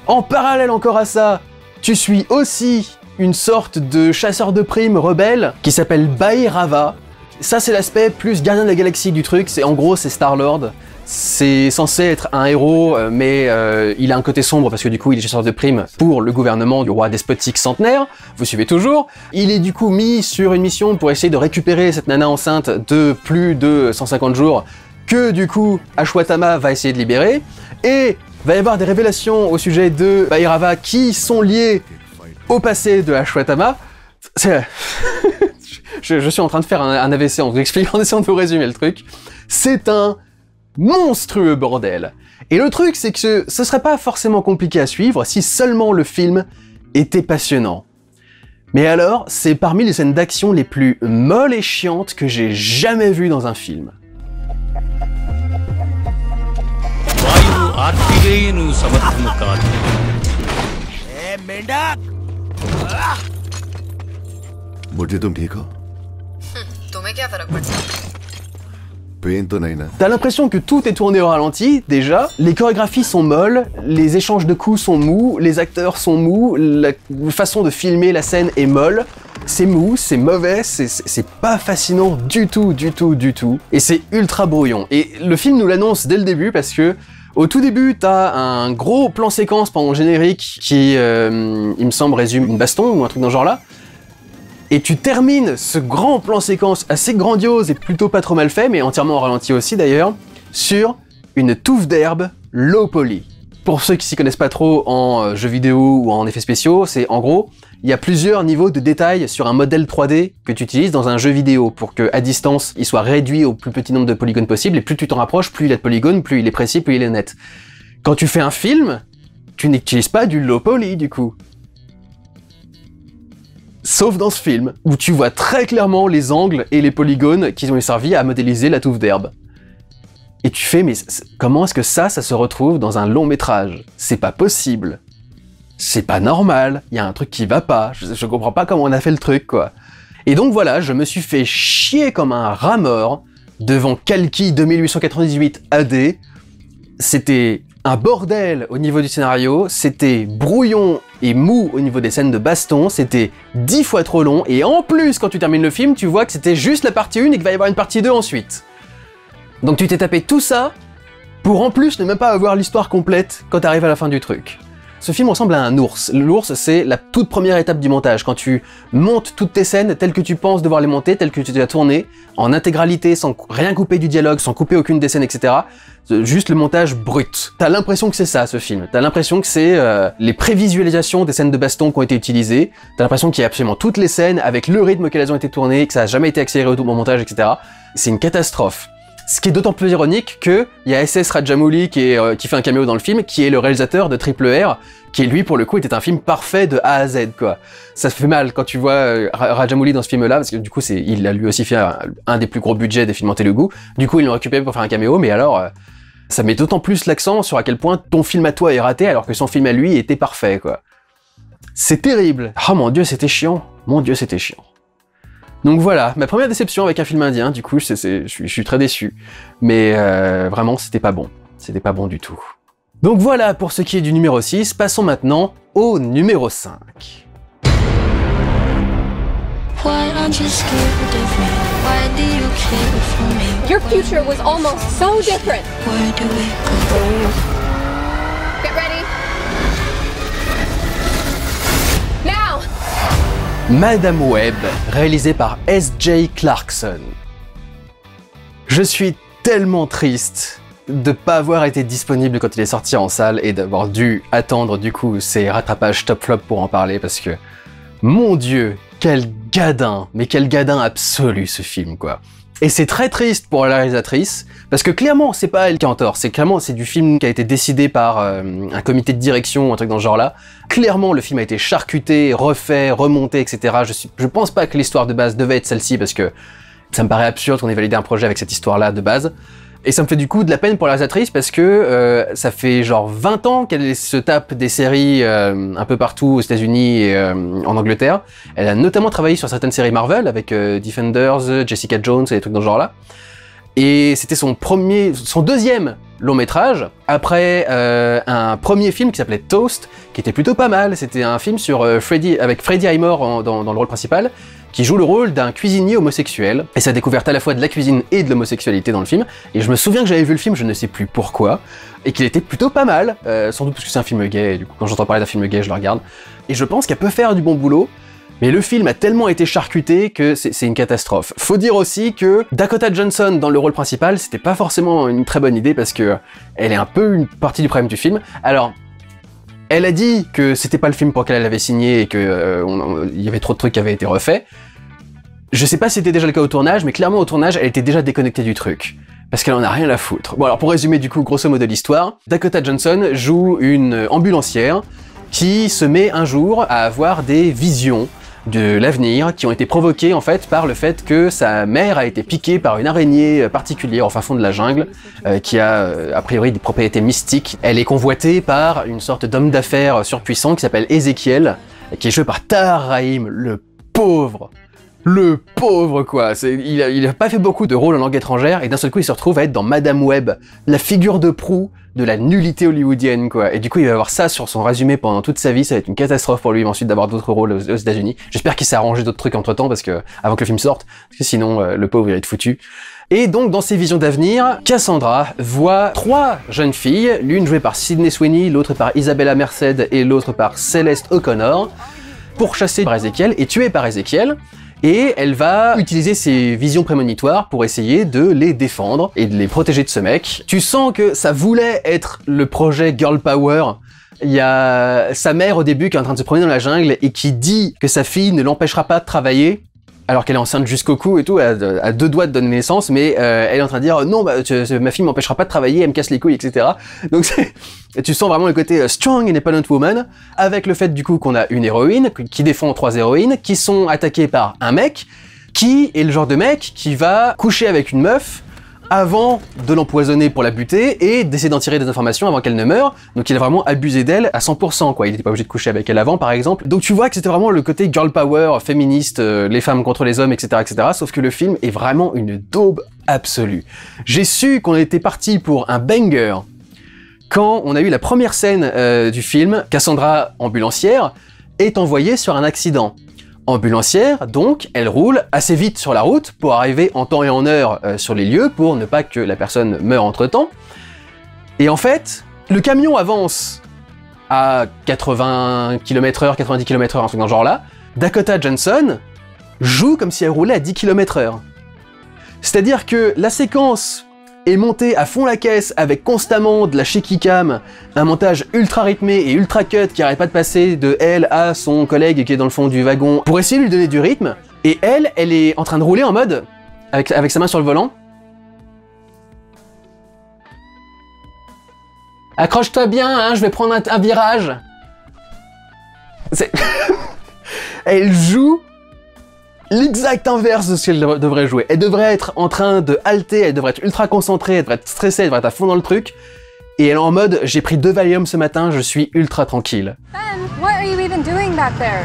En parallèle encore à ça, tu suis aussi une sorte de chasseur de primes rebelle qui s'appelle Bhairava. Ça c'est l'aspect plus gardien de la galaxie du truc, c'est en gros c'est Star-Lord. C'est censé être un héros, mais il a un côté sombre parce que du coup il est chasseur de primes pour le gouvernement du roi despotique centenaire, vous suivez toujours. Il est du coup mis sur une mission pour essayer de récupérer cette nana enceinte de plus de 150 jours que du coup Ashwatthama va essayer de libérer, et va y avoir des révélations au sujet de Bhairava qui sont liées au passé de Ashwatthama. je suis en train de faire un AVC en vous expliquant, en essayant de vous résumer le truc. C'est un monstrueux bordel. Et le truc, c'est que ce serait pas forcément compliqué à suivre si seulement le film était passionnant. Mais alors, c'est parmi les scènes d'action les plus molles et chiantes que j'ai jamais vues dans un film. T'as l'impression que tout est tourné au ralenti, déjà, les chorégraphies sont molles, les échanges de coups sont mous, les acteurs sont mous, la façon de filmer la scène est molle, c'est mou, c'est mauvais, c'est pas fascinant du tout, et c'est ultra brouillon. Et le film nous l'annonce dès le début parce que, au tout début, t'as un gros plan séquence pendant le générique qui, il me semble, résume une baston ou un truc dans ce genre-là. Et tu termines ce grand plan séquence assez grandiose et plutôt pas trop mal fait, mais entièrement en ralenti aussi d'ailleurs, sur une touffe d'herbe low poly. Pour ceux qui s'y connaissent pas trop en jeux vidéo ou en effets spéciaux, c'est en gros, il y a plusieurs niveaux de détails sur un modèle 3D que tu utilises dans un jeu vidéo pour que à distance, il soit réduit au plus petit nombre de polygones possible, et plus tu t'en rapproches, plus il a de polygones, plus il est précis, plus il est net. Quand tu fais un film, tu n'utilises pas du low poly du coup. Sauf dans ce film, où tu vois très clairement les angles et les polygones qui ont servi à modéliser la touffe d'herbe. Et tu fais, mais comment est-ce que ça se retrouve dans un long métrage? C'est pas possible. C'est pas normal, il y a un truc qui va pas, je comprends pas comment on a fait le truc, quoi. Et donc voilà, je me suis fait chier comme un rat mort devant Kalki 2898 AD. C'était un bordel au niveau du scénario, c'était brouillon et mou au niveau des scènes de baston, c'était 10 fois trop long, et en plus, quand tu termines le film, tu vois que c'était juste la partie 1 et qu'il va y avoir une partie 2 ensuite. Donc tu t'es tapé tout ça, pour en plus ne même pas avoir l'histoire complète quand t'arrives à la fin du truc. Ce film ressemble à un ours. L'ours, c'est la toute première étape du montage, quand tu montes toutes tes scènes telles que tu penses devoir les monter, telles que tu les as tournées, en intégralité, sans rien couper du dialogue, sans couper aucune des scènes, etc. Juste le montage brut. T'as l'impression que c'est ça, ce film. T'as l'impression que c'est les prévisualisations des scènes de baston qui ont été utilisées. T'as l'impression qu'il y a absolument toutes les scènes, avec le rythme auquel elles ont été tournées, que ça a jamais été accéléré au montage, etc. C'est une catastrophe. Ce qui est d'autant plus ironique que il y a SS Rajamouli qui fait un caméo dans le film, qui est le réalisateur de Triple R, qui lui pour le coup était un film parfait de A à Z, quoi. Ça fait mal quand tu vois Rajamouli dans ce film-là, parce que du coup il a lui aussi fait un des plus gros budgets des films en Telugu. Du coup ils l'ont récupéré pour faire un caméo, mais alors ça met d'autant plus l'accent sur à quel point ton film à toi est raté alors que son film à lui était parfait, quoi. C'est terrible. Oh mon dieu, c'était chiant. Mon dieu, c'était chiant. Donc voilà, ma première déception avec un film indien, du coup, je suis très déçu. Mais vraiment, c'était pas bon. C'était pas bon du tout. Donc voilà pour ce qui est du numéro 6, passons maintenant au numéro 5. Why aren't you scared of me? Why Your future was almost so different. Get ready. Now. Madame Web, réalisé par S.J. Clarkson. Je suis tellement triste de pas avoir été disponible quand il est sorti en salle et d'avoir dû attendre du coup ces rattrapages top flop pour en parler parce que, mon Dieu, quel gadin, mais quel gadin absolu ce film quoi. Et c'est très triste pour la réalisatrice, parce que clairement c'est pas elle qui a tort, c'est du film qui a été décidé par un comité de direction ou un truc dans ce genre là. Clairement le film a été charcuté, refait, remonté, etc. Je pense pas que l'histoire de base devait être celle-ci, parce que ça me paraît absurde qu'on ait validé un projet avec cette histoire là de base. Et ça me fait du coup de la peine pour la réalisatrice parce que ça fait genre 20 ans qu'elle se tape des séries un peu partout aux États-Unis et en Angleterre. Elle a notamment travaillé sur certaines séries Marvel avec Defenders, Jessica Jones et des trucs dans ce genre-là. Et c'était son deuxième long métrage après un premier film qui s'appelait Toast, qui était plutôt pas mal. C'était un film sur avec Freddie Highmore dans le rôle principal, qui joue le rôle d'un cuisinier homosexuel, et sa découverte à la fois de la cuisine et de l'homosexualité dans le film. Et je me souviens que j'avais vu le film, je ne sais plus pourquoi, et qu'il était plutôt pas mal, sans doute parce que c'est un film gay, et du coup quand j'entends parler d'un film gay, je le regarde. Et je pense qu'elle peut faire du bon boulot, mais le film a tellement été charcuté que c'est une catastrophe. Faut dire aussi que Dakota Johnson dans le rôle principal, c'était pas forcément une très bonne idée, parce que elle est un peu une partie du problème du film. Alors, elle a dit que c'était pas le film pour lequel elle avait signé et que il y avait trop de trucs qui avaient été refaits. Je sais pas si c'était déjà le cas au tournage, mais clairement au tournage, elle était déjà déconnectée du truc. Parce qu'elle en a rien à foutre. Bon alors pour résumer du coup grosso modo l'histoire, Dakota Johnson joue une ambulancière qui se met un jour à avoir des visions de l'avenir qui ont été provoquées en fait par le fait que sa mère a été piquée par une araignée particulière au fin fond de la jungle qui a priori des propriétés mystiques. Elle est convoitée par une sorte d'homme d'affaires surpuissant qui s'appelle Ezekiel, qui est joué par Tahar Rahim, le pauvre quoi, il a pas fait beaucoup de rôles en langue étrangère et d'un seul coup il se retrouve à être dans Madame Web, la figure de proue de la nullité hollywoodienne quoi. Et du coup il va avoir ça sur son résumé pendant toute sa vie, ça va être une catastrophe pour lui ensuite d'avoir d'autres rôles aux États-Unis. J'espère qu'il s'est arrangé d'autres trucs entre temps avant que le film sorte, parce que sinon le pauvre il va être foutu. Et donc dans ses visions d'avenir, Cassandra voit 3 jeunes filles, l'une jouée par Sydney Sweeney, l'autre par Isabella Merced et l'autre par Celeste O'Connor, pourchassées par Ezekiel et tuées par Ezekiel. Et elle va utiliser ses visions prémonitoires pour essayer de les défendre et de les protéger de ce mec. Tu sens que ça voulait être le projet Girl Power. Il y a sa mère au début qui est en train de se promener dans la jungle et qui dit que sa fille ne l'empêchera pas de travailler, alors qu'elle est enceinte jusqu'au cou et tout, à 2 doigts de donner naissance, mais elle est en train de dire non, bah, ma fille m'empêchera pas de travailler, elle me casse les couilles, etc. Donc tu sens vraiment le côté strong independent woman, avec le fait du coup qu'on a une héroïne qui défend 3 héroïnes qui sont attaquées par un mec qui est le genre de mec qui va coucher avec une meuf avant de l'empoisonner pour la buter et d'essayer d'en tirer des informations avant qu'elle ne meure. Donc il a vraiment abusé d'elle à 100% quoi, il n'était pas obligé de coucher avec elle avant par exemple. Donc tu vois que c'était vraiment le côté girl power, féministe, les femmes contre les hommes, etc., etc. Sauf que le film est vraiment une daube absolue. J'ai su qu'on était parti pour un banger quand on a eu la première scène du film, Cassandra, ambulancière, est envoyée sur un accident. Ambulancière, donc, elle roule assez vite sur la route pour arriver en temps et en heure sur les lieux pour ne pas que la personne meure entre-temps. Et en fait, le camion avance à 80 km/h, 90 km/h, un truc dans ce genre-là. Dakota Johnson joue comme si elle roulait à 10 km/h. C'est-à-dire que la séquence est montée à fond la caisse avec constamment de la shaky cam, un montage ultra rythmé et ultra cut qui arrête pas de passer de elle à son collègue qui est dans le fond du wagon pour essayer de lui donner du rythme, et elle est en train de rouler en mode avec sa main sur le volant. Accroche-toi bien, hein, je vais prendre un virage. Elle joue l'exact inverse de ce qu'elle devrait jouer. Elle devrait être en train de halter, elle devrait être ultra concentrée, elle devrait être stressée, elle devrait être à fond dans le truc. Et elle est en mode, j'ai pris 2 Valium ce matin, je suis ultra tranquille. Ben, what are you even doing back there?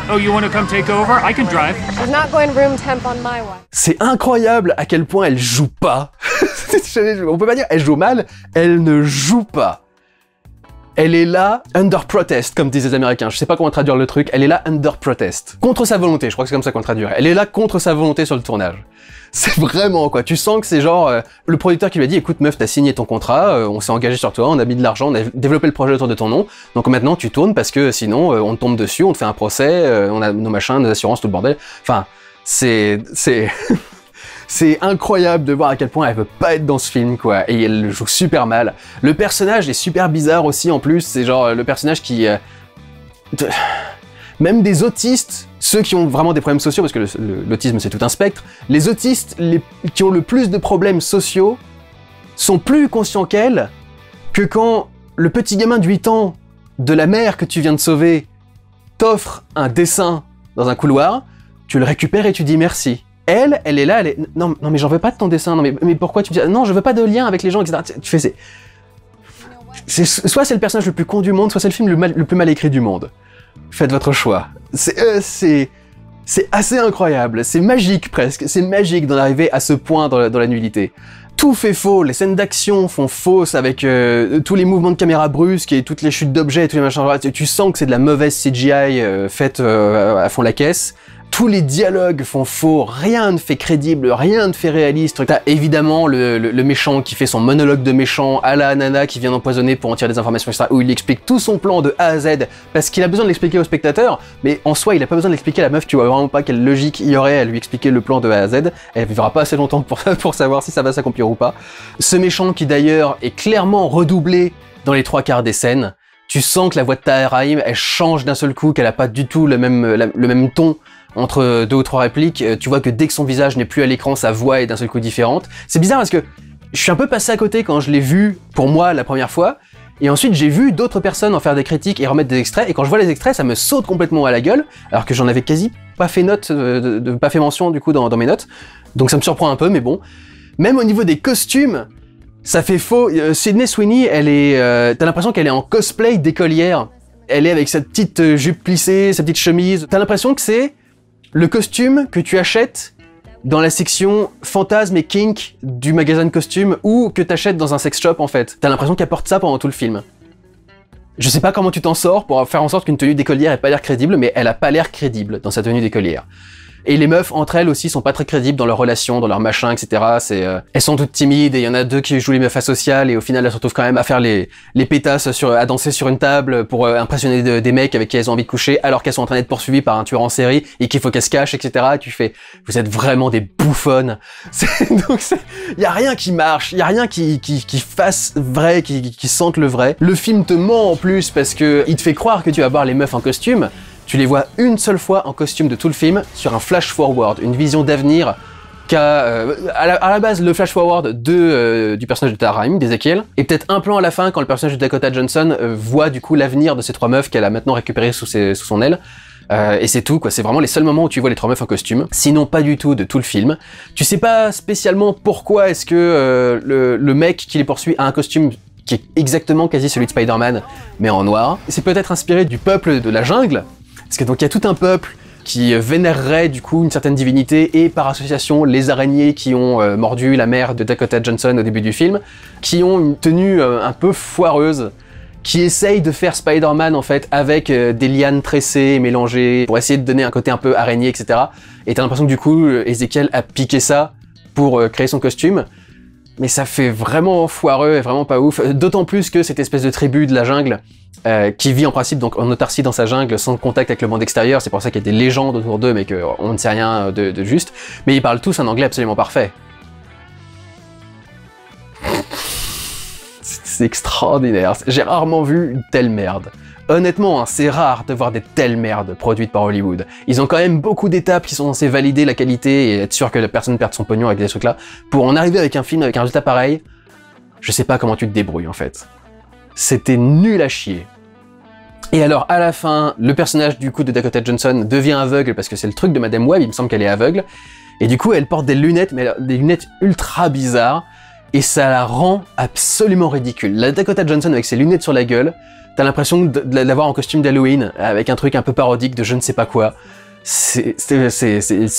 Oh, you want to come take over? I can drive. I'm not going room temp on my watch. C'est incroyable à quel point elle joue pas. On peut pas dire elle joue mal, elle ne joue pas. Elle est là under protest, comme disent les Américains. Je sais pas comment traduire le truc. Elle est là under protest. Contre sa volonté, je crois que c'est comme ça qu'on le traduirait. Elle est là contre sa volonté sur le tournage. C'est vraiment, quoi. Tu sens que c'est genre, le producteur qui lui a dit, écoute, meuf, t'as signé ton contrat, on s'est engagé sur toi, on a mis de l'argent, on a développé le projet autour de ton nom. Donc maintenant, tu tournes parce que sinon, on te tombe dessus, on te fait un procès, on a nos machins, nos assurances, tout le bordel. Enfin, c'est incroyable de voir à quel point elle veut pas être dans ce film, quoi. Et elle le joue super mal. Le personnage est super bizarre aussi, en plus. C'est genre le personnage qui... Même des autistes, ceux qui ont vraiment des problèmes sociaux, parce que l'autisme c'est tout un spectre, les autistes qui ont le plus de problèmes sociaux sont plus conscients qu'elle que quand le petit gamin de 8 ans de la mère que tu viens de sauver t'offre un dessin dans un couloir, tu le récupères et tu dis merci. Elle est là, non mais j'en veux pas de ton dessin, non mais pourquoi tu me dis, non je veux pas de lien avec les gens, etc. Tu fais soit c'est le personnage le plus con du monde, soit c'est le film le plus mal écrit du monde. Faites votre choix. C'est assez incroyable, c'est magique presque, c'est magique d'en arriver à ce point dans la nullité. Tout fait faux, les scènes d'action font fausses avec tous les mouvements de caméra brusques et toutes les chutes d'objets et tous les machins. Tu sens que c'est de la mauvaise CGI faite à fond la caisse. Tous les dialogues font faux, rien ne fait crédible, rien ne fait réaliste. T'as évidemment le méchant qui fait son monologue de méchant à la nana qui vient d'empoisonner pour en tirer des informations, etc. Où il explique tout son plan de A à Z parce qu'il a besoin de l'expliquer au spectateur, mais en soi il a pas besoin de l'expliquer à la meuf, tu vois vraiment pas quelle logique il y aurait à lui expliquer le plan de A à Z. Elle vivra pas assez longtemps pour savoir si ça va s'accomplir ou pas. Ce méchant qui d'ailleurs est clairement redoublé dans les 3/4 des scènes. Tu sens que la voix de Tahar Rahim, elle change d'un seul coup, qu'elle a pas du tout le même ton entre 2 ou 3 répliques. Tu vois que dès que son visage n'est plus à l'écran, sa voix est d'un seul coup différente. C'est bizarre parce que je suis un peu passé à côté quand je l'ai vu, pour moi, la première fois, et ensuite j'ai vu d'autres personnes en faire des critiques et remettre des extraits, et quand je vois les extraits, ça me saute complètement à la gueule, alors que j'en avais quasi pas fait note, pas fait mention du coup dans mes notes, donc ça me surprend un peu, mais bon. Même au niveau des costumes, ça fait faux. Sydney Sweeney, t'as l'impression qu'elle est en cosplay d'écolière. Elle est avec cette petite jupe plissée, sa petite chemise. T'as l'impression que c'est le costume que tu achètes dans la section fantasme et kink du magasin de costumes ou que t'achètes dans un sex shop en fait. T'as l'impression qu'elle porte ça pendant tout le film. Je sais pas comment tu t'en sors pour faire en sorte qu'une tenue d'écolière ait pas l'air crédible, mais elle a pas l'air crédible dans sa tenue d'écolière. Et les meufs, entre elles aussi, sont pas très crédibles dans leurs relations, dans leurs machins, etc. Elles sont toutes timides, et il y en a 2 qui jouent les meufs asociales, et au final, elles se retrouvent quand même à faire les pétasses à danser sur une table pour impressionner des mecs avec qui elles ont envie de coucher, alors qu'elles sont en train d'être poursuivies par un tueur en série, et qu'il faut qu'elles se cachent, etc. Et tu fais, vous êtes vraiment des bouffonnes. Donc y a rien qui marche, y a rien qui fasse vrai, qui sente le vrai. Le film te ment en plus, parce que il te fait croire que tu vas voir les meufs en costume. Tu les vois une seule fois en costume de tout le film, sur un flash-forward, une vision d'avenir qu'a, à la base, le flash-forward du personnage de Tahar Rahim, d'Ezekiel, et peut-être un plan à la fin quand le personnage de Dakota Johnson voit du coup l'avenir de ces 3 meufs qu'elle a maintenant récupérées sous son aile. Et c'est tout, quoi. C'est vraiment les seuls moments où tu vois les 3 meufs en costume. Sinon, pas du tout de tout le film. Tu sais pas spécialement pourquoi est-ce que le mec qui les poursuit a un costume qui est exactement quasi celui de Spider-Man, mais en noir. C'est peut-être inspiré du peuple de la jungle, parce que donc il y a tout un peuple qui vénérerait du coup une certaine divinité, et par association les araignées qui ont mordu la mère de Dakota Johnson au début du film, qui ont une tenue un peu foireuse, qui essaye de faire Spider-Man en fait avec des lianes tressées, mélangées, pour essayer de donner un côté un peu araignée, etc. Et t'as l'impression que du coup Ezekiel a piqué ça pour créer son costume, mais ça fait vraiment foireux et vraiment pas ouf, d'autant plus que cette espèce de tribu de la jungle qui vit en principe donc en autarcie dans sa jungle sans contact avec le monde extérieur, c'est pour ça qu'il y a des légendes autour d'eux mais qu'on ne sait rien de juste, mais ils parlent tous un anglais absolument parfait. C'est extraordinaire, j'ai rarement vu une telle merde. Honnêtement, hein, c'est rare de voir des telles merdes produites par Hollywood. Ils ont quand même beaucoup d'étapes qui sont censées valider la qualité et être sûr que la personne perde son pognon avec des trucs là. Pour en arriver avec un film avec un résultat pareil, je sais pas comment tu te débrouilles en fait. C'était nul à chier. Et alors à la fin, le personnage du coup de Dakota Johnson devient aveugle parce que c'est le truc de Madame Web, il me semble qu'elle est aveugle. Et du coup elle porte des lunettes, mais des lunettes ultra bizarres. Et ça la rend absolument ridicule. La Dakota Johnson avec ses lunettes sur la gueule, t'as l'impression de l'avoir en costume d'Halloween, avec un truc un peu parodique de je ne sais pas quoi. C'est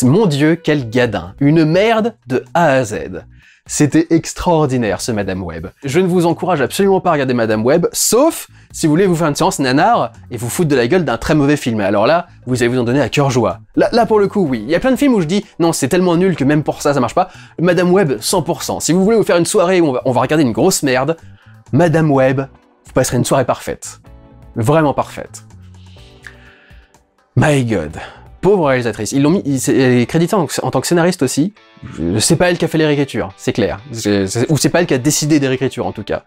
mon Dieu, quel gadin. Une merde de A à Z. C'était extraordinaire, ce Madame Web. Je ne vous encourage absolument pas à regarder Madame Web, sauf si vous voulez vous faire une séance nanar et vous foutre de la gueule d'un très mauvais film. Alors là, vous allez vous en donner à cœur joie. Là pour le coup, oui. Il y a plein de films où je dis, non, c'est tellement nul que même pour ça, ça marche pas. Madame Web, 100%. Si vous voulez vous faire une soirée où on va regarder une grosse merde, Madame Web, vous passerez une soirée parfaite. Vraiment parfaite. My God. Pauvre réalisatrice. Ils l'ont mis, elle est créditée en tant que scénariste aussi. C'est pas elle qui a fait les réécritures, c'est clair. Ou c'est pas elle qui a décidé des réécritures, en tout cas.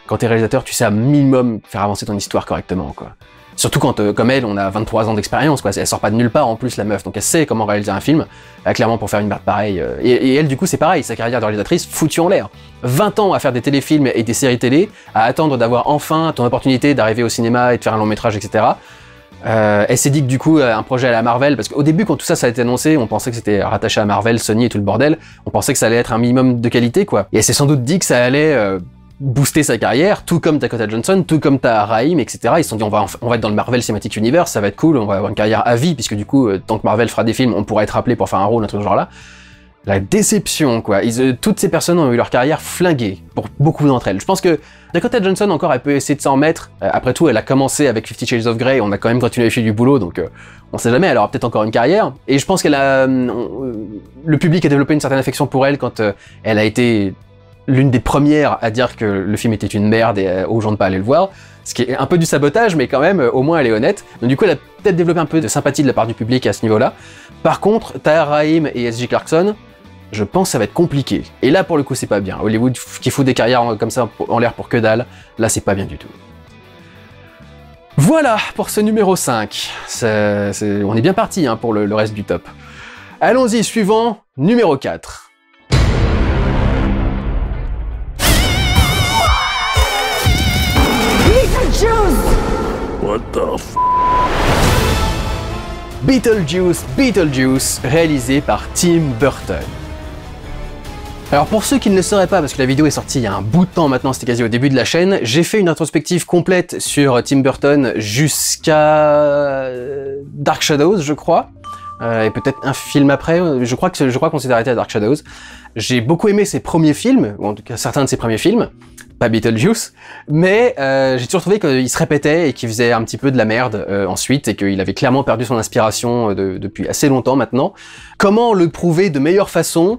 Quand t'es réalisateur, tu sais à minimum faire avancer ton histoire correctement, quoi. Surtout quand, comme elle, on a 23 ans d'expérience, quoi. Elle sort pas de nulle part, en plus, la meuf. Donc elle sait comment réaliser un film. Clairement, pour faire une merde pareille. Et elle, du coup, c'est pareil. Sa carrière de réalisatrice, foutue en l'air. 20 ans à faire des téléfilms et des séries télé, à attendre d'avoir enfin ton opportunité d'arriver au cinéma et de faire un long métrage, etc. Elle s'est dit que du coup un projet à la Marvel, parce qu'au début quand tout ça a été annoncé, on pensait que c'était rattaché à Marvel, Sony et tout le bordel, on pensait que ça allait être un minimum de qualité quoi. Et elle s'est sans doute dit que ça allait booster sa carrière, tout comme Dakota Johnson, tout comme Raheem, etc. Ils se sont dit on va être dans le Marvel Cinematic Universe, ça va être cool, on va avoir une carrière à vie, puisque du coup tant que Marvel fera des films, on pourra être appelé pour faire un rôle, un truc genre là. La déception, quoi. Toutes ces personnes ont eu leur carrière flinguée, pour beaucoup d'entre elles. Je pense que Dakota Johnson, encore, elle peut essayer de s'en remettre. Après tout, elle a commencé avec 50 Shades of Grey, on a quand même continué à faire du boulot, donc on sait jamais, elle aura peut-être encore une carrière. Et je pense qu'elle a... le public a développé une certaine affection pour elle quand elle a été l'une des premières à dire que le film était une merde et aux gens de pas aller le voir. Ce qui est un peu du sabotage, mais quand même, au moins elle est honnête. Donc du coup, elle a peut-être développé un peu de sympathie de la part du public à ce niveau-là. Par contre, Tahar Rahim et S.J. Clarkson, je pense que ça va être compliqué. Et là, pour le coup, c'est pas bien. Hollywood qui fout des carrières comme ça en l'air pour que dalle, là, c'est pas bien du tout. Voilà pour ce numéro 5. On est bien parti hein, pour le reste du top. Allons-y, suivant, numéro 4. What the f... Beetlejuice, réalisé par Tim Burton. Alors pour ceux qui ne le sauraient pas, parce que la vidéo est sortie il y a un bout de temps maintenant, c'était quasi au début de la chaîne, j'ai fait une rétrospective complète sur Tim Burton jusqu'à Dark Shadows, je crois, et peut-être un film après, je crois qu'on s'est arrêté à Dark Shadows. J'ai beaucoup aimé ses premiers films, ou en tout cas certains de ses premiers films, pas Beetlejuice, mais j'ai toujours trouvé qu'il se répétait et qu'il faisait un petit peu de la merde ensuite, et qu'il avait clairement perdu son inspiration depuis assez longtemps maintenant. Comment le prouver de meilleure façon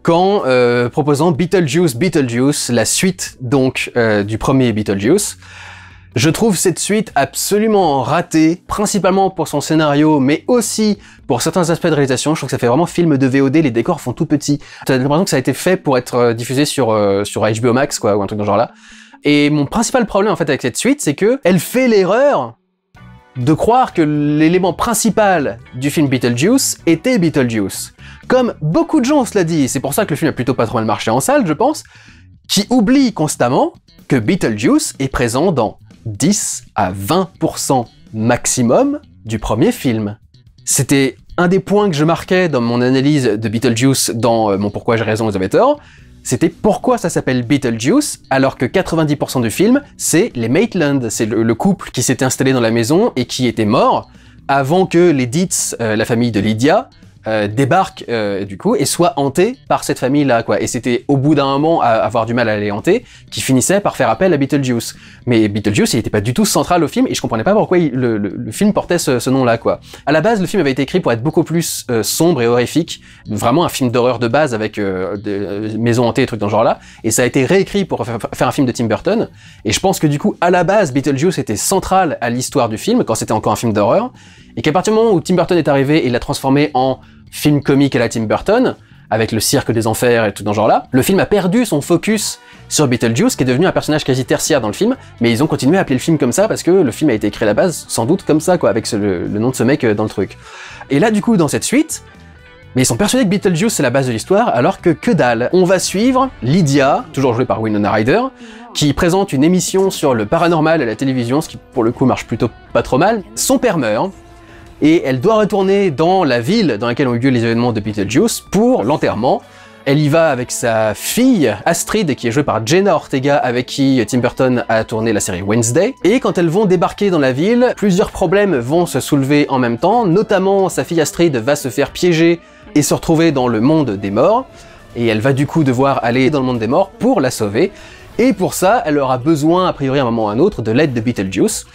qu'en proposant Beetlejuice, la suite donc du premier Beetlejuice. Je trouve cette suite absolument ratée, principalement pour son scénario, mais aussi pour certains aspects de réalisation. Je trouve que ça fait vraiment film de VOD, les décors font tout petits. T'as l'impression que ça a été fait pour être diffusé sur HBO Max, quoi, ou un truc dans ce genre-là. Et mon principal problème, en fait, avec cette suite, c'est que elle fait l'erreur de croire que l'élément principal du film Beetlejuice était Beetlejuice. Comme beaucoup de gens, cela dit, c'est pour ça que le film a plutôt pas trop mal marché en salle, je pense, qui oublient constamment que Beetlejuice est présent dans 10 à 20% maximum du premier film. C'était un des points que je marquais dans mon analyse de Beetlejuice dans mon Pourquoi j'ai raison, vous avez tort. C'était pourquoi ça s'appelle Beetlejuice, alors que 90% du film, c'est les Maitland, c'est le couple qui s'était installé dans la maison et qui était mort avant que les Dietz, la famille de Lydia, débarque du coup et soit hanté par cette famille là quoi, et c'était au bout d'un moment à avoir du mal à les hanter qui finissait par faire appel à Beetlejuice. Mais Beetlejuice il était pas du tout central au film et je comprenais pas pourquoi le film portait ce nom là quoi. À la base le film avait été écrit pour être beaucoup plus sombre et horrifique, vraiment un film d'horreur de base avec des maisons hantées et trucs dans ce genre là, et ça a été réécrit pour faire un film de Tim Burton, et je pense que du coup à la base Beetlejuice était central à l'histoire du film quand c'était encore un film d'horreur, et qu'à partir du moment où Tim Burton est arrivé et l'a transformé en film comique à la Tim Burton, avec le cirque des enfers et tout dans ce genre-là, le film a perdu son focus sur Beetlejuice, qui est devenu un personnage quasi tertiaire dans le film, mais ils ont continué à appeler le film comme ça, parce que le film a été écrit à la base, sans doute comme ça, quoi, avec le nom de ce mec dans le truc. Et là, du coup, dans cette suite, mais ils sont persuadés que Beetlejuice c'est la base de l'histoire, alors que dalle. On va suivre Lydia, toujours jouée par Winona Ryder, qui présente une émission sur le paranormal à la télévision, ce qui pour le coup marche plutôt pas trop mal. Son père meurt, et elle doit retourner dans la ville dans laquelle ont eu lieu les événements de Beetlejuice pour l'enterrement. Elle y va avec sa fille, Astrid, qui est jouée par Jenna Ortega, avec qui Tim Burton a tourné la série Wednesday. Et quand elles vont débarquer dans la ville, plusieurs problèmes vont se soulever en même temps, notamment sa fille Astrid va se faire piéger et se retrouver dans le monde des morts. et elle va du coup devoir aller dans le monde des morts pour la sauver, et pour ça, elle aura besoin, a priori à un moment ou à un autre, de l'aide de Beetlejuice.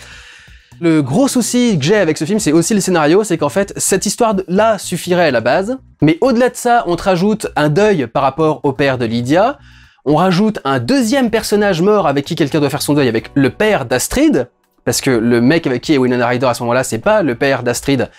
Le gros souci que j'ai avec ce film, c'est aussi le scénario, c'est qu'en fait, cette histoire-là suffirait à la base, mais au-delà de ça, on te rajoute un deuil par rapport au père de Lydia, on rajoute un deuxième personnage mort avec qui quelqu'un doit faire son deuil, avec le père d'Astrid, parce que le mec avec qui est Winona Ryder à ce moment-là, c'est pas le père d'Astrid,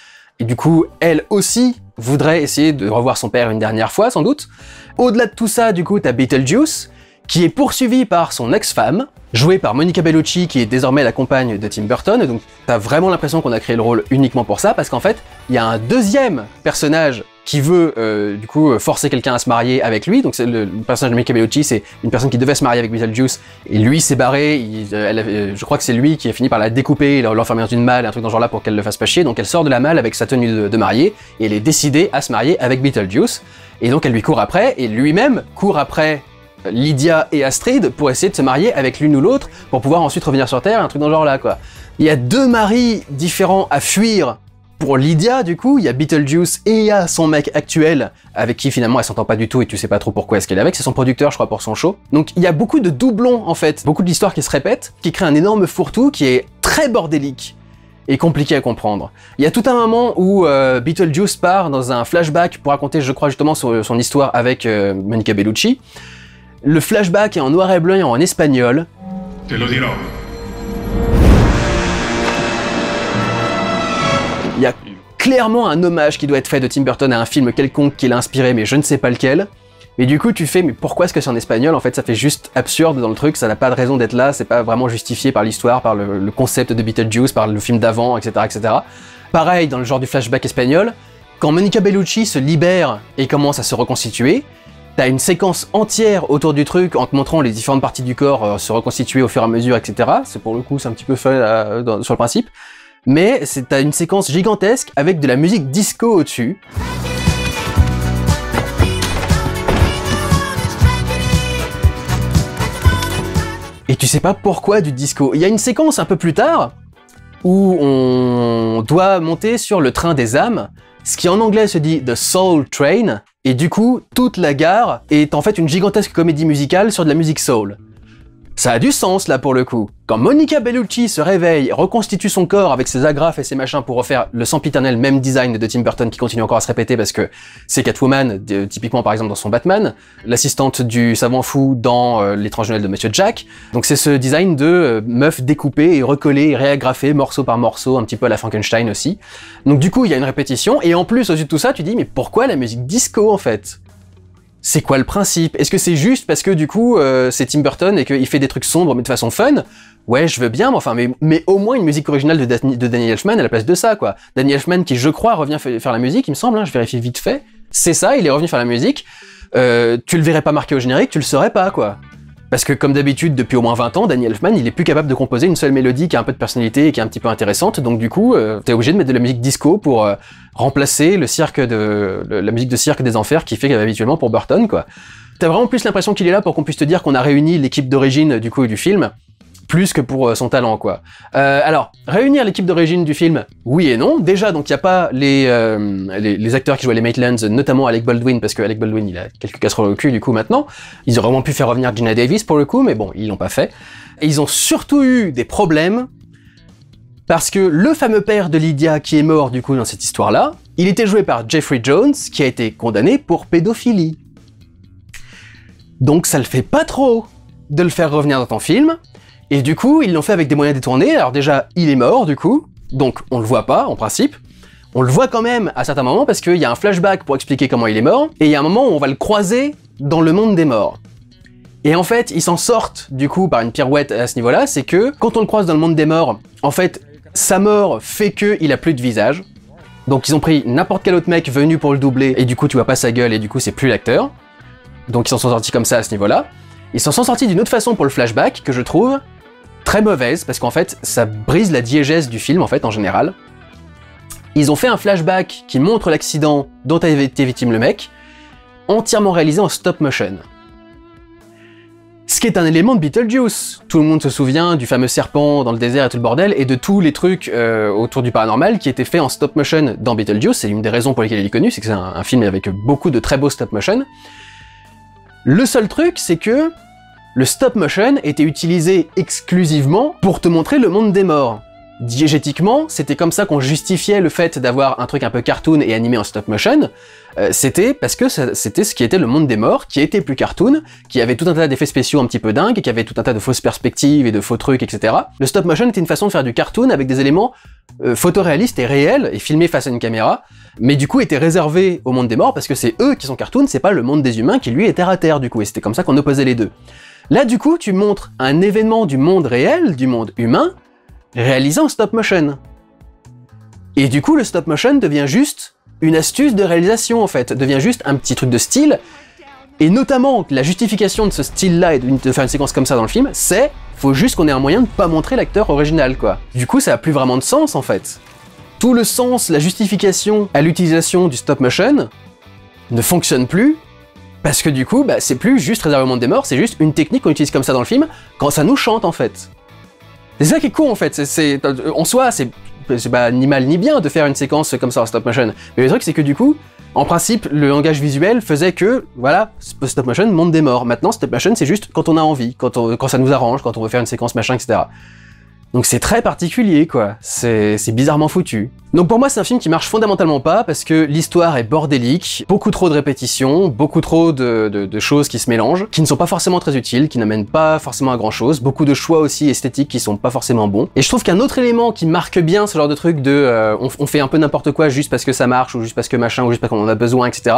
et du coup, elle aussi voudrait essayer de revoir son père une dernière fois, sans doute. Au-delà de tout ça, du coup, t'as Beetlejuice, qui est poursuivi par son ex-femme, jouée par Monica Bellucci, qui est désormais la compagne de Tim Burton, donc t'as vraiment l'impression qu'on a créé le rôle uniquement pour ça, parce qu'en fait, il y a un deuxième personnage qui veut, du coup, forcer quelqu'un à se marier avec lui, donc c'est le personnage de Monica Bellucci, c'est une personne qui devait se marier avec Beetlejuice, et lui s'est barré, je crois que c'est lui qui a fini par la découper, l'enfermer dans une malle, un truc dans ce genre-là pour qu'elle le fasse pas chier, donc elle sort de la malle avec sa tenue de mariée, et elle est décidée à se marier avec Beetlejuice, et donc elle lui court après, et lui-même court après Lydia et Astrid pour essayer de se marier avec l'une ou l'autre pour pouvoir ensuite revenir sur Terre, un truc dans ce genre là quoi. Il y a deux maris différents à fuir pour Lydia du coup, il y a Beetlejuice et il y a son mec actuel avec qui finalement elle s'entend pas du tout et tu sais pas trop pourquoi est-ce qu'elle est avec, c'est son producteur je crois pour son show. Donc il y a beaucoup de doublons en fait, beaucoup d'histoires qui se répètent, qui créent un énorme fourre-tout qui est très bordélique et compliqué à comprendre. Il y a tout un moment où Beetlejuice part dans un flashback pour raconter je crois justement son histoire avec Monica Bellucci. Le flashback est en noir et blanc et en espagnol. Te lo dirò. Il y a clairement un hommage qui doit être fait de Tim Burton à un film quelconque qui l'a inspiré, mais je ne sais pas lequel. Et du coup, tu fais, mais pourquoi est-ce que c'est en espagnol? En fait, ça fait juste absurde dans le truc, ça n'a pas de raison d'être là, c'est pas vraiment justifié par l'histoire, par le concept de Beetlejuice, par le film d'avant, etc., etc. Pareil, dans le genre du flashback espagnol, quand Monica Bellucci se libère et commence à se reconstituer, t'as une séquence entière autour du truc en te montrant les différentes parties du corps se reconstituer au fur et à mesure, etc. C'est pour le coup, c'est un petit peu fun sur le principe. Mais t'as une séquence gigantesque avec de la musique disco au-dessus. Et tu sais pas pourquoi du disco. Il y a une séquence un peu plus tard où on doit monter sur le train des âmes, ce qui en anglais se dit The Soul Train, et du coup, toute la gare est en fait une gigantesque comédie musicale sur de la musique soul. Ça a du sens là pour le coup. Quand Monica Bellucci se réveille, reconstitue son corps avec ses agrafes et ses machins pour refaire le sempiternel même design de Tim Burton qui continue encore à se répéter parce que c'est Catwoman, typiquement par exemple dans son Batman, l'assistante du savant fou dans L'étrange Noël de Monsieur Jack. Donc c'est ce design de meuf découpée et recollée et réagrafée morceau par morceau, un petit peu à la Frankenstein aussi. Donc du coup il y a une répétition et en plus au-dessus de tout ça tu dis mais pourquoi la musique disco en fait ? C'est quoi le principe? Est-ce que c'est juste parce que du coup c'est Tim Burton et qu'il fait des trucs sombres mais de façon fun? Ouais, je veux bien, mais enfin, mais au moins une musique originale de Danny Elfman à la place de ça, quoi. Danny Elfman qui, je crois, revient faire la musique, il me semble, hein, je vérifie vite fait. C'est ça, il est revenu faire la musique. Tu le verrais pas marqué au générique, tu le saurais pas, quoi. Parce que comme d'habitude, depuis au moins 20 ans, Danny Elfman, il est plus capable de composer une seule mélodie qui a un peu de personnalité et qui est un petit peu intéressante, donc du coup, t'es obligé de mettre de la musique disco pour remplacer le cirque la musique de Cirque des Enfers qu'il fait habituellement pour Burton, quoi. T'as vraiment plus l'impression qu'il est là pour qu'on puisse te dire qu'on a réuni l'équipe d'origine du coup du film, plus que pour son talent, quoi. Alors, réunir l'équipe d'origine du film, oui et non. Déjà, donc il n'y a pas les acteurs qui jouaient les Maitlands, notamment Alec Baldwin, parce que Alec Baldwin, il a quelques casseroles au cul, du coup, maintenant. Ils auraient vraiment pu faire revenir Gina Davis, pour le coup, mais bon, ils l'ont pas fait. Et ils ont surtout eu des problèmes, parce que le fameux père de Lydia, qui est mort, du coup, dans cette histoire-là, il était joué par Jeffrey Jones, qui a été condamné pour pédophilie. Donc ça le fait pas trop de le faire revenir dans ton film. Et du coup, ils l'ont fait avec des moyens détournés. Alors déjà, il est mort, du coup, donc on le voit pas, en principe. On le voit quand même à certains moments, parce qu'il y a un flashback pour expliquer comment il est mort, et il y a un moment où on va le croiser dans le monde des morts. Et en fait, ils s'en sortent, du coup, par une pirouette à ce niveau-là, c'est que, quand on le croise dans le monde des morts, en fait, sa mort fait qu'il a plus de visage. Donc ils ont pris n'importe quel autre mec venu pour le doubler, et du coup, tu vois pas sa gueule, et du coup, c'est plus l'acteur. Donc ils s'en sont sortis comme ça à ce niveau-là. Ils s'en sont sortis d'une autre façon pour le flashback, que je trouve très mauvaise, parce qu'en fait, ça brise la diégèse du film, en fait, en général. Ils ont fait un flashback qui montre l'accident dont avait été victime le mec, entièrement réalisé en stop motion. Ce qui est un élément de Beetlejuice. Tout le monde se souvient du fameux serpent dans le désert et tout le bordel, et de tous les trucs autour du paranormal qui étaient faits en stop motion dans Beetlejuice. C'est une des raisons pour lesquelles il est connu, c'est que c'est un film avec beaucoup de très beaux stop motion. Le seul truc, c'est que le stop motion était utilisé exclusivement pour te montrer le monde des morts. Diégétiquement, c'était comme ça qu'on justifiait le fait d'avoir un truc un peu cartoon et animé en stop motion, c'était parce que c'était ce qui était le monde des morts, qui était plus cartoon, qui avait tout un tas d'effets spéciaux un petit peu dingues, qui avait tout un tas de fausses perspectives et de faux trucs, etc. Le stop motion était une façon de faire du cartoon avec des éléments photoréalistes et réels, et filmés face à une caméra, mais du coup était réservé au monde des morts parce que c'est eux qui sont cartoon, c'est pas le monde des humains qui lui est terre à terre du coup, et c'était comme ça qu'on opposait les deux. Là du coup, tu montres un événement du monde réel, du monde humain, réalisé en stop motion. Et du coup, le stop motion devient juste une astuce de réalisation, en fait, devient juste un petit truc de style, et notamment, la justification de ce style-là et de faire une séquence comme ça dans le film, c'est, faut juste qu'on ait un moyen de pas montrer l'acteur original, quoi. Du coup, ça a plus vraiment de sens, en fait. Tout le sens, la justification à l'utilisation du stop motion ne fonctionne plus, parce que du coup, bah, c'est plus juste réservé au monde des morts, c'est juste une technique qu'on utilise comme ça dans le film, quand ça nous chante, en fait. C'est ça qui est con en fait, en soi c'est pas ni mal ni bien de faire une séquence comme ça en stop motion, mais le truc c'est que du coup, en principe, le langage visuel faisait que, voilà, stop motion montre des morts. Maintenant, stop motion c'est juste quand on a envie, quand ça nous arrange, quand on veut faire une séquence machin, etc. Donc c'est très particulier quoi, c'est bizarrement foutu. Donc pour moi c'est un film qui marche fondamentalement pas parce que l'histoire est bordélique, beaucoup trop de répétitions, beaucoup trop de choses qui se mélangent, qui ne sont pas forcément très utiles, qui n'amènent pas forcément à grand chose, beaucoup de choix aussi esthétiques qui sont pas forcément bons. Et je trouve qu'un autre élément qui marque bien ce genre de truc de on fait un peu n'importe quoi juste parce que ça marche, ou juste parce que machin, ou juste parce qu'on en a besoin, etc.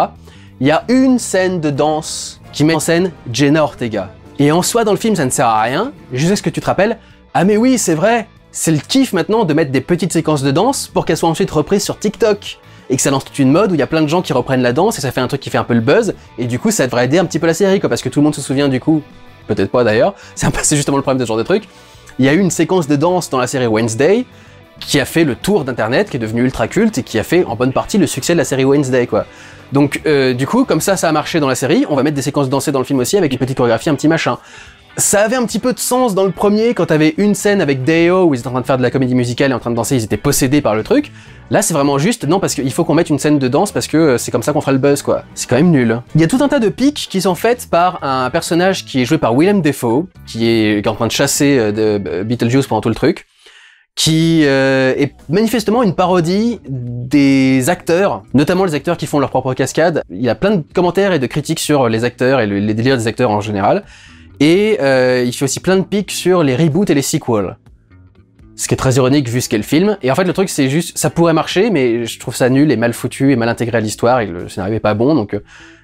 Il y a une scène de danse qui met en scène Jenna Ortega. Et en soi dans le film ça ne sert à rien, juste ce que tu te rappelles. Ah mais oui, c'est vrai, c'est le kiff maintenant de mettre des petites séquences de danse pour qu'elles soient ensuite reprises sur TikTok, et que ça lance toute une mode où il y a plein de gens qui reprennent la danse et ça fait un truc qui fait un peu le buzz, et du coup ça devrait aider un petit peu la série quoi, parce que tout le monde se souvient du coup, peut-être pas d'ailleurs, c'est justement le problème de ce genre de truc. Il y a eu une séquence de danse dans la série Wednesday qui a fait le tour d'internet, qui est devenu ultra culte et qui a fait en bonne partie le succès de la série Wednesday quoi. Donc du coup, comme ça a marché dans la série, on va mettre des séquences dansées dans le film aussi avec une petite chorégraphie, un petit machin. Ça avait un petit peu de sens dans le premier, quand t'avais une scène avec Day-O où ils étaient en train de faire de la comédie musicale et en train de danser, ils étaient possédés par le truc. Là, c'est vraiment juste, non, parce qu'il faut qu'on mette une scène de danse parce que c'est comme ça qu'on fera le buzz, quoi. C'est quand même nul. Il y a tout un tas de pics qui sont faites par un personnage qui est joué par Willem Dafoe, qui est en train de chasser de Beetlejuice pendant tout le truc, qui est manifestement une parodie des acteurs, notamment les acteurs qui font leur propre cascade. Il y a plein de commentaires et de critiques sur les acteurs et les délires des acteurs en général. Et il fait aussi plein de pics sur les reboots et les sequels. Ce qui est très ironique vu ce qu'est le film. Et en fait le truc c'est juste, ça pourrait marcher, mais je trouve ça nul et mal foutu et mal intégré à l'histoire et le scénario est pas bon, donc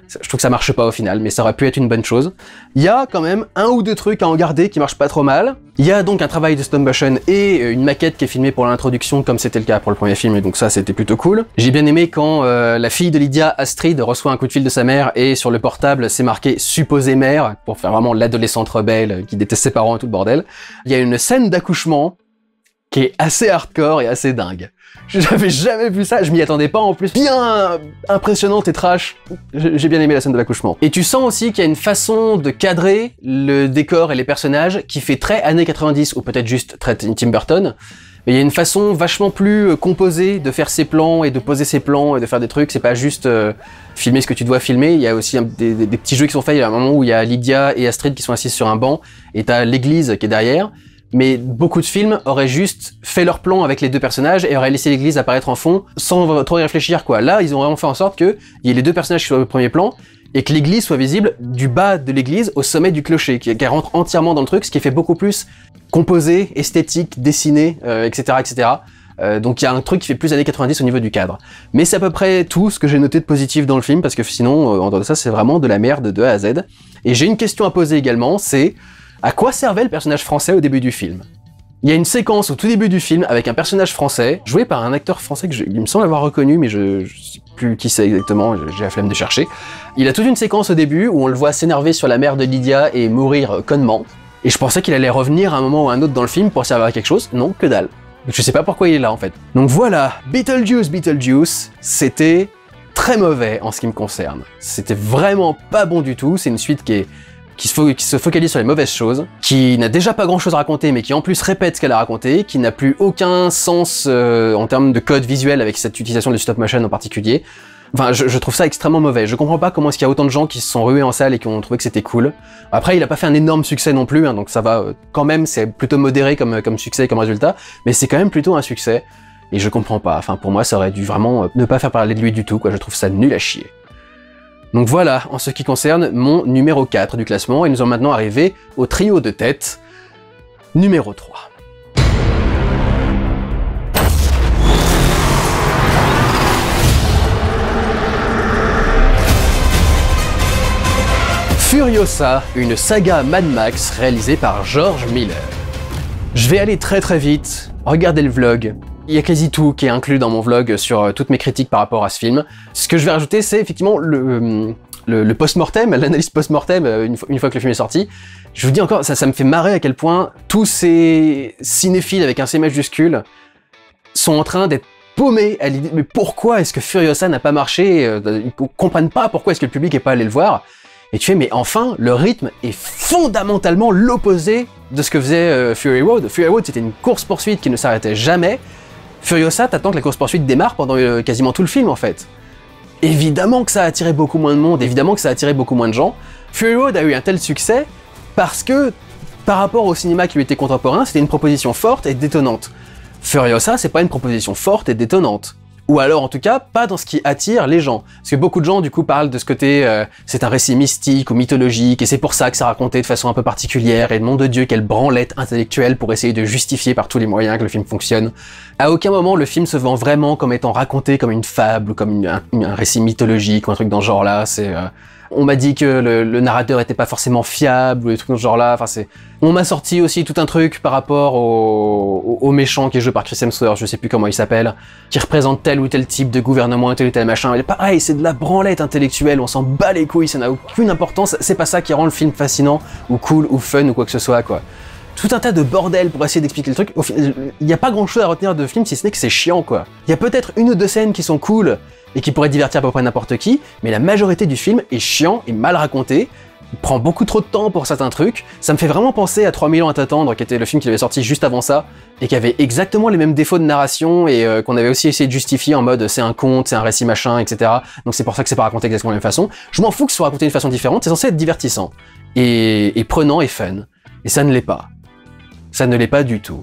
je trouve que ça marche pas au final, mais ça aurait pu être une bonne chose. Il y a quand même un ou deux trucs à en garder qui marchent pas trop mal. Il y a donc un travail de stop motion et une maquette qui est filmée pour l'introduction comme c'était le cas pour le premier film, et donc ça c'était plutôt cool. J'ai bien aimé quand la fille de Lydia, Astrid, reçoit un coup de fil de sa mère et sur le portable c'est marqué « supposée mère » pour faire vraiment l'adolescente rebelle qui déteste ses parents et tout le bordel. Il y a une scène d'accouchement qui est assez hardcore et assez dingue. J'avais jamais vu ça, je m'y attendais pas en plus. Bien impressionnante et trash. J'ai bien aimé la scène de l'accouchement. Et tu sens aussi qu'il y a une façon de cadrer le décor et les personnages qui fait très années 90, ou peut-être juste très Tim Burton. Mais il y a une façon vachement plus composée de faire ses plans et de poser ses plans et de faire des trucs. C'est pas juste filmer ce que tu dois filmer. Il y a aussi des petits jeux qui sont faits. Il y a un moment où il y a Lydia et Astrid qui sont assises sur un banc et t'as l'église qui est derrière. Mais beaucoup de films auraient juste fait leur plan avec les deux personnages et auraient laissé l'église apparaître en fond sans trop y réfléchir quoi. Là, ils ont vraiment fait en sorte qu'il y ait les deux personnages qui soient au premier plan et que l'église soit visible du bas de l'église au sommet du clocher, qui rentre entièrement dans le truc, ce qui fait beaucoup plus composé, esthétique, dessiné, etc., etc. Donc il y a un truc qui fait plus années 90 au niveau du cadre. Mais c'est à peu près tout ce que j'ai noté de positif dans le film, parce que sinon, en dehors de ça, c'est vraiment de la merde de A à Z. Et j'ai une question à poser également, c'est... à quoi servait le personnage français au début du film? Il y a une séquence au tout début du film avec un personnage français, joué par un acteur français que il me semble avoir reconnu, mais je sais plus qui c'est exactement, j'ai la flemme de chercher. Il a toute une séquence au début où on le voit s'énerver sur la mère de Lydia et mourir connement. Et je pensais qu'il allait revenir à un moment ou à un autre dans le film pour servir à quelque chose. Non, que dalle. Je sais pas pourquoi il est là en fait. Donc voilà, Beetlejuice, c'était très mauvais en ce qui me concerne. C'était vraiment pas bon du tout, c'est une suite qui se focalise sur les mauvaises choses, qui n'a déjà pas grand chose à raconter, mais qui en plus répète ce qu'elle a raconté, qui n'a plus aucun sens en termes de code visuel avec cette utilisation du stop motion en particulier. Enfin, je trouve ça extrêmement mauvais. Je comprends pas comment est-ce qu'il y a autant de gens qui se sont rués en salle et qui ont trouvé que c'était cool. Après, il a pas fait un énorme succès non plus, hein, donc ça va quand même, c'est plutôt modéré comme succès, comme résultat, mais c'est quand même plutôt un succès, et je comprends pas. Enfin, pour moi, ça aurait dû vraiment ne pas faire parler de lui du tout, quoi. Je trouve ça nul à chier. Donc voilà, en ce qui concerne mon numéro 4 du classement, et nous sommes maintenant arrivés au trio de tête, numéro 3. Furiosa, une saga Mad Max réalisée par George Miller. Je vais aller très très vite, regardez le vlog. Il y a quasi tout qui est inclus dans mon vlog sur toutes mes critiques par rapport à ce film. Ce que je vais rajouter, c'est effectivement le post-mortem, l'analyse post-mortem une fois que le film est sorti. Je vous dis encore, ça me fait marrer à quel point tous ces cinéphiles avec un C majuscule sont en train d'être paumés à l'idée, mais pourquoi est-ce que Furiosa n'a pas marché? Ils comprennent pas pourquoi est-ce que le public est pas allé le voir. Et tu fais, mais enfin, le rythme est fondamentalement l'opposé de ce que faisait Fury Road. Fury Road, c'était une course-poursuite qui ne s'arrêtait jamais. Furiosa, t'attends que la course-poursuite démarre pendant quasiment tout le film, en fait. Évidemment que ça a attiré beaucoup moins de monde, évidemment que ça a attiré beaucoup moins de gens. Fury Road a eu un tel succès parce que, par rapport au cinéma qui lui était contemporain, c'était une proposition forte et détonnante. Furiosa, c'est pas une proposition forte et détonnante. Ou alors, en tout cas, pas dans ce qui attire les gens. Parce que beaucoup de gens, du coup, parlent de ce côté, c'est un récit mystique ou mythologique, et c'est pour ça que c'est raconté de façon un peu particulière, et nom de Dieu, quelle branlette intellectuelle pour essayer de justifier par tous les moyens que le film fonctionne. À aucun moment, le film se vend vraiment comme étant raconté comme une fable, ou comme un récit mythologique, ou un truc dans ce genre-là. On m'a dit que le narrateur était pas forcément fiable, ou des trucs dans ce genre-là. Enfin, on m'a sorti aussi tout un truc par rapport au méchant qui est joué par Chris Hemsworth, je sais plus comment il s'appelle, qui représente tel ou tel type de gouvernement, tel ou tel machin. Mais pareil, c'est de la branlette intellectuelle, on s'en bat les couilles, ça n'a aucune importance. C'est pas ça qui rend le film fascinant, ou cool, ou fun, ou quoi que ce soit, quoi. Tout un tas de bordel pour essayer d'expliquer le truc. Il n'y a pas grand chose à retenir de film si ce n'est que c'est chiant, quoi. Il y a peut-être une ou deux scènes qui sont cool et qui pourraient divertir à peu près n'importe qui, mais la majorité du film est chiant et mal raconté. Il prend beaucoup trop de temps pour certains trucs. Ça me fait vraiment penser à 3000 ans à t'attendre, qui était le film qui avait sorti juste avant ça, et qui avait exactement les mêmes défauts de narration, et qu'on avait aussi essayé de justifier en mode c'est un conte, c'est un récit machin, etc. Donc c'est pour ça que c'est pas raconté exactement de la même façon. Je m'en fous que ce soit raconté d'une façon différente, c'est censé être divertissant, et prenant et fun. Et ça ne l'est pas. Ça ne l'est pas du tout.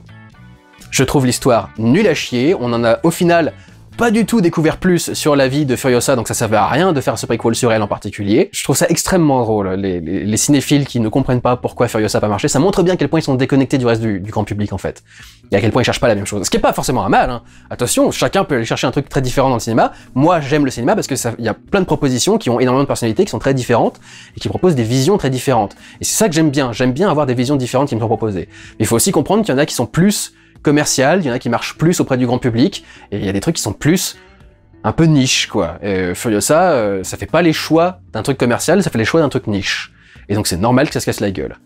Je trouve l'histoire nulle à chier, on en a au final pas du tout découvert plus sur la vie de Furiosa, donc ça servait à rien de faire ce prequel sur elle en particulier. Je trouve ça extrêmement drôle, les cinéphiles qui ne comprennent pas pourquoi Furiosa n'a pas marché, ça montre bien à quel point ils sont déconnectés du reste du grand public en fait. Et à quel point ils cherchent pas la même chose. Ce qui est pas forcément un mal, hein. Attention, chacun peut aller chercher un truc très différent dans le cinéma. Moi j'aime le cinéma parce que il y a plein de propositions qui ont énormément de personnalités, qui sont très différentes, et qui proposent des visions très différentes. Et c'est ça que j'aime bien avoir des visions différentes qui me sont proposées. Mais il faut aussi comprendre qu'il y en a qui sont plus commercial, il y en a qui marchent plus auprès du grand public, et il y a des trucs qui sont plus un peu niche, quoi. Furiosa, ça fait pas les choix d'un truc commercial, ça fait les choix d'un truc niche. Et donc c'est normal que ça se casse la gueule.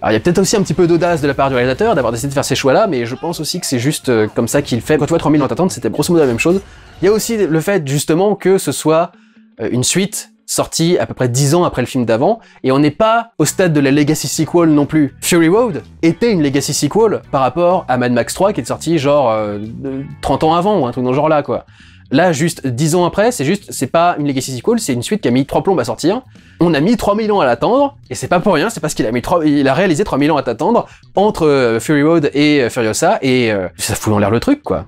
Alors il y a peut-être aussi un petit peu d'audace de la part du réalisateur d'avoir décidé de faire ces choix-là, mais je pense aussi que c'est juste comme ça qu'il fait. Quand tu vois 3000 ans d'attente, c'était grosso modo la même chose. Il y a aussi le fait, justement, que ce soit une suite sorti à peu près 10 ans après le film d'avant, et on n'est pas au stade de la Legacy Sequel non plus. Fury Road était une Legacy Sequel par rapport à Mad Max 3 qui est sorti genre 30 ans avant, ou un truc dans ce genre-là, quoi. Là, juste 10 ans après, c'est pas une Legacy Sequel, c'est une suite qui a mis 3 plombes à sortir. On a mis 3000 ans à l'attendre, et c'est pas pour rien, c'est parce qu'il a réalisé 3000 ans à t'attendre entre Fury Road et Furiosa, et ça fout en l'air le truc, quoi.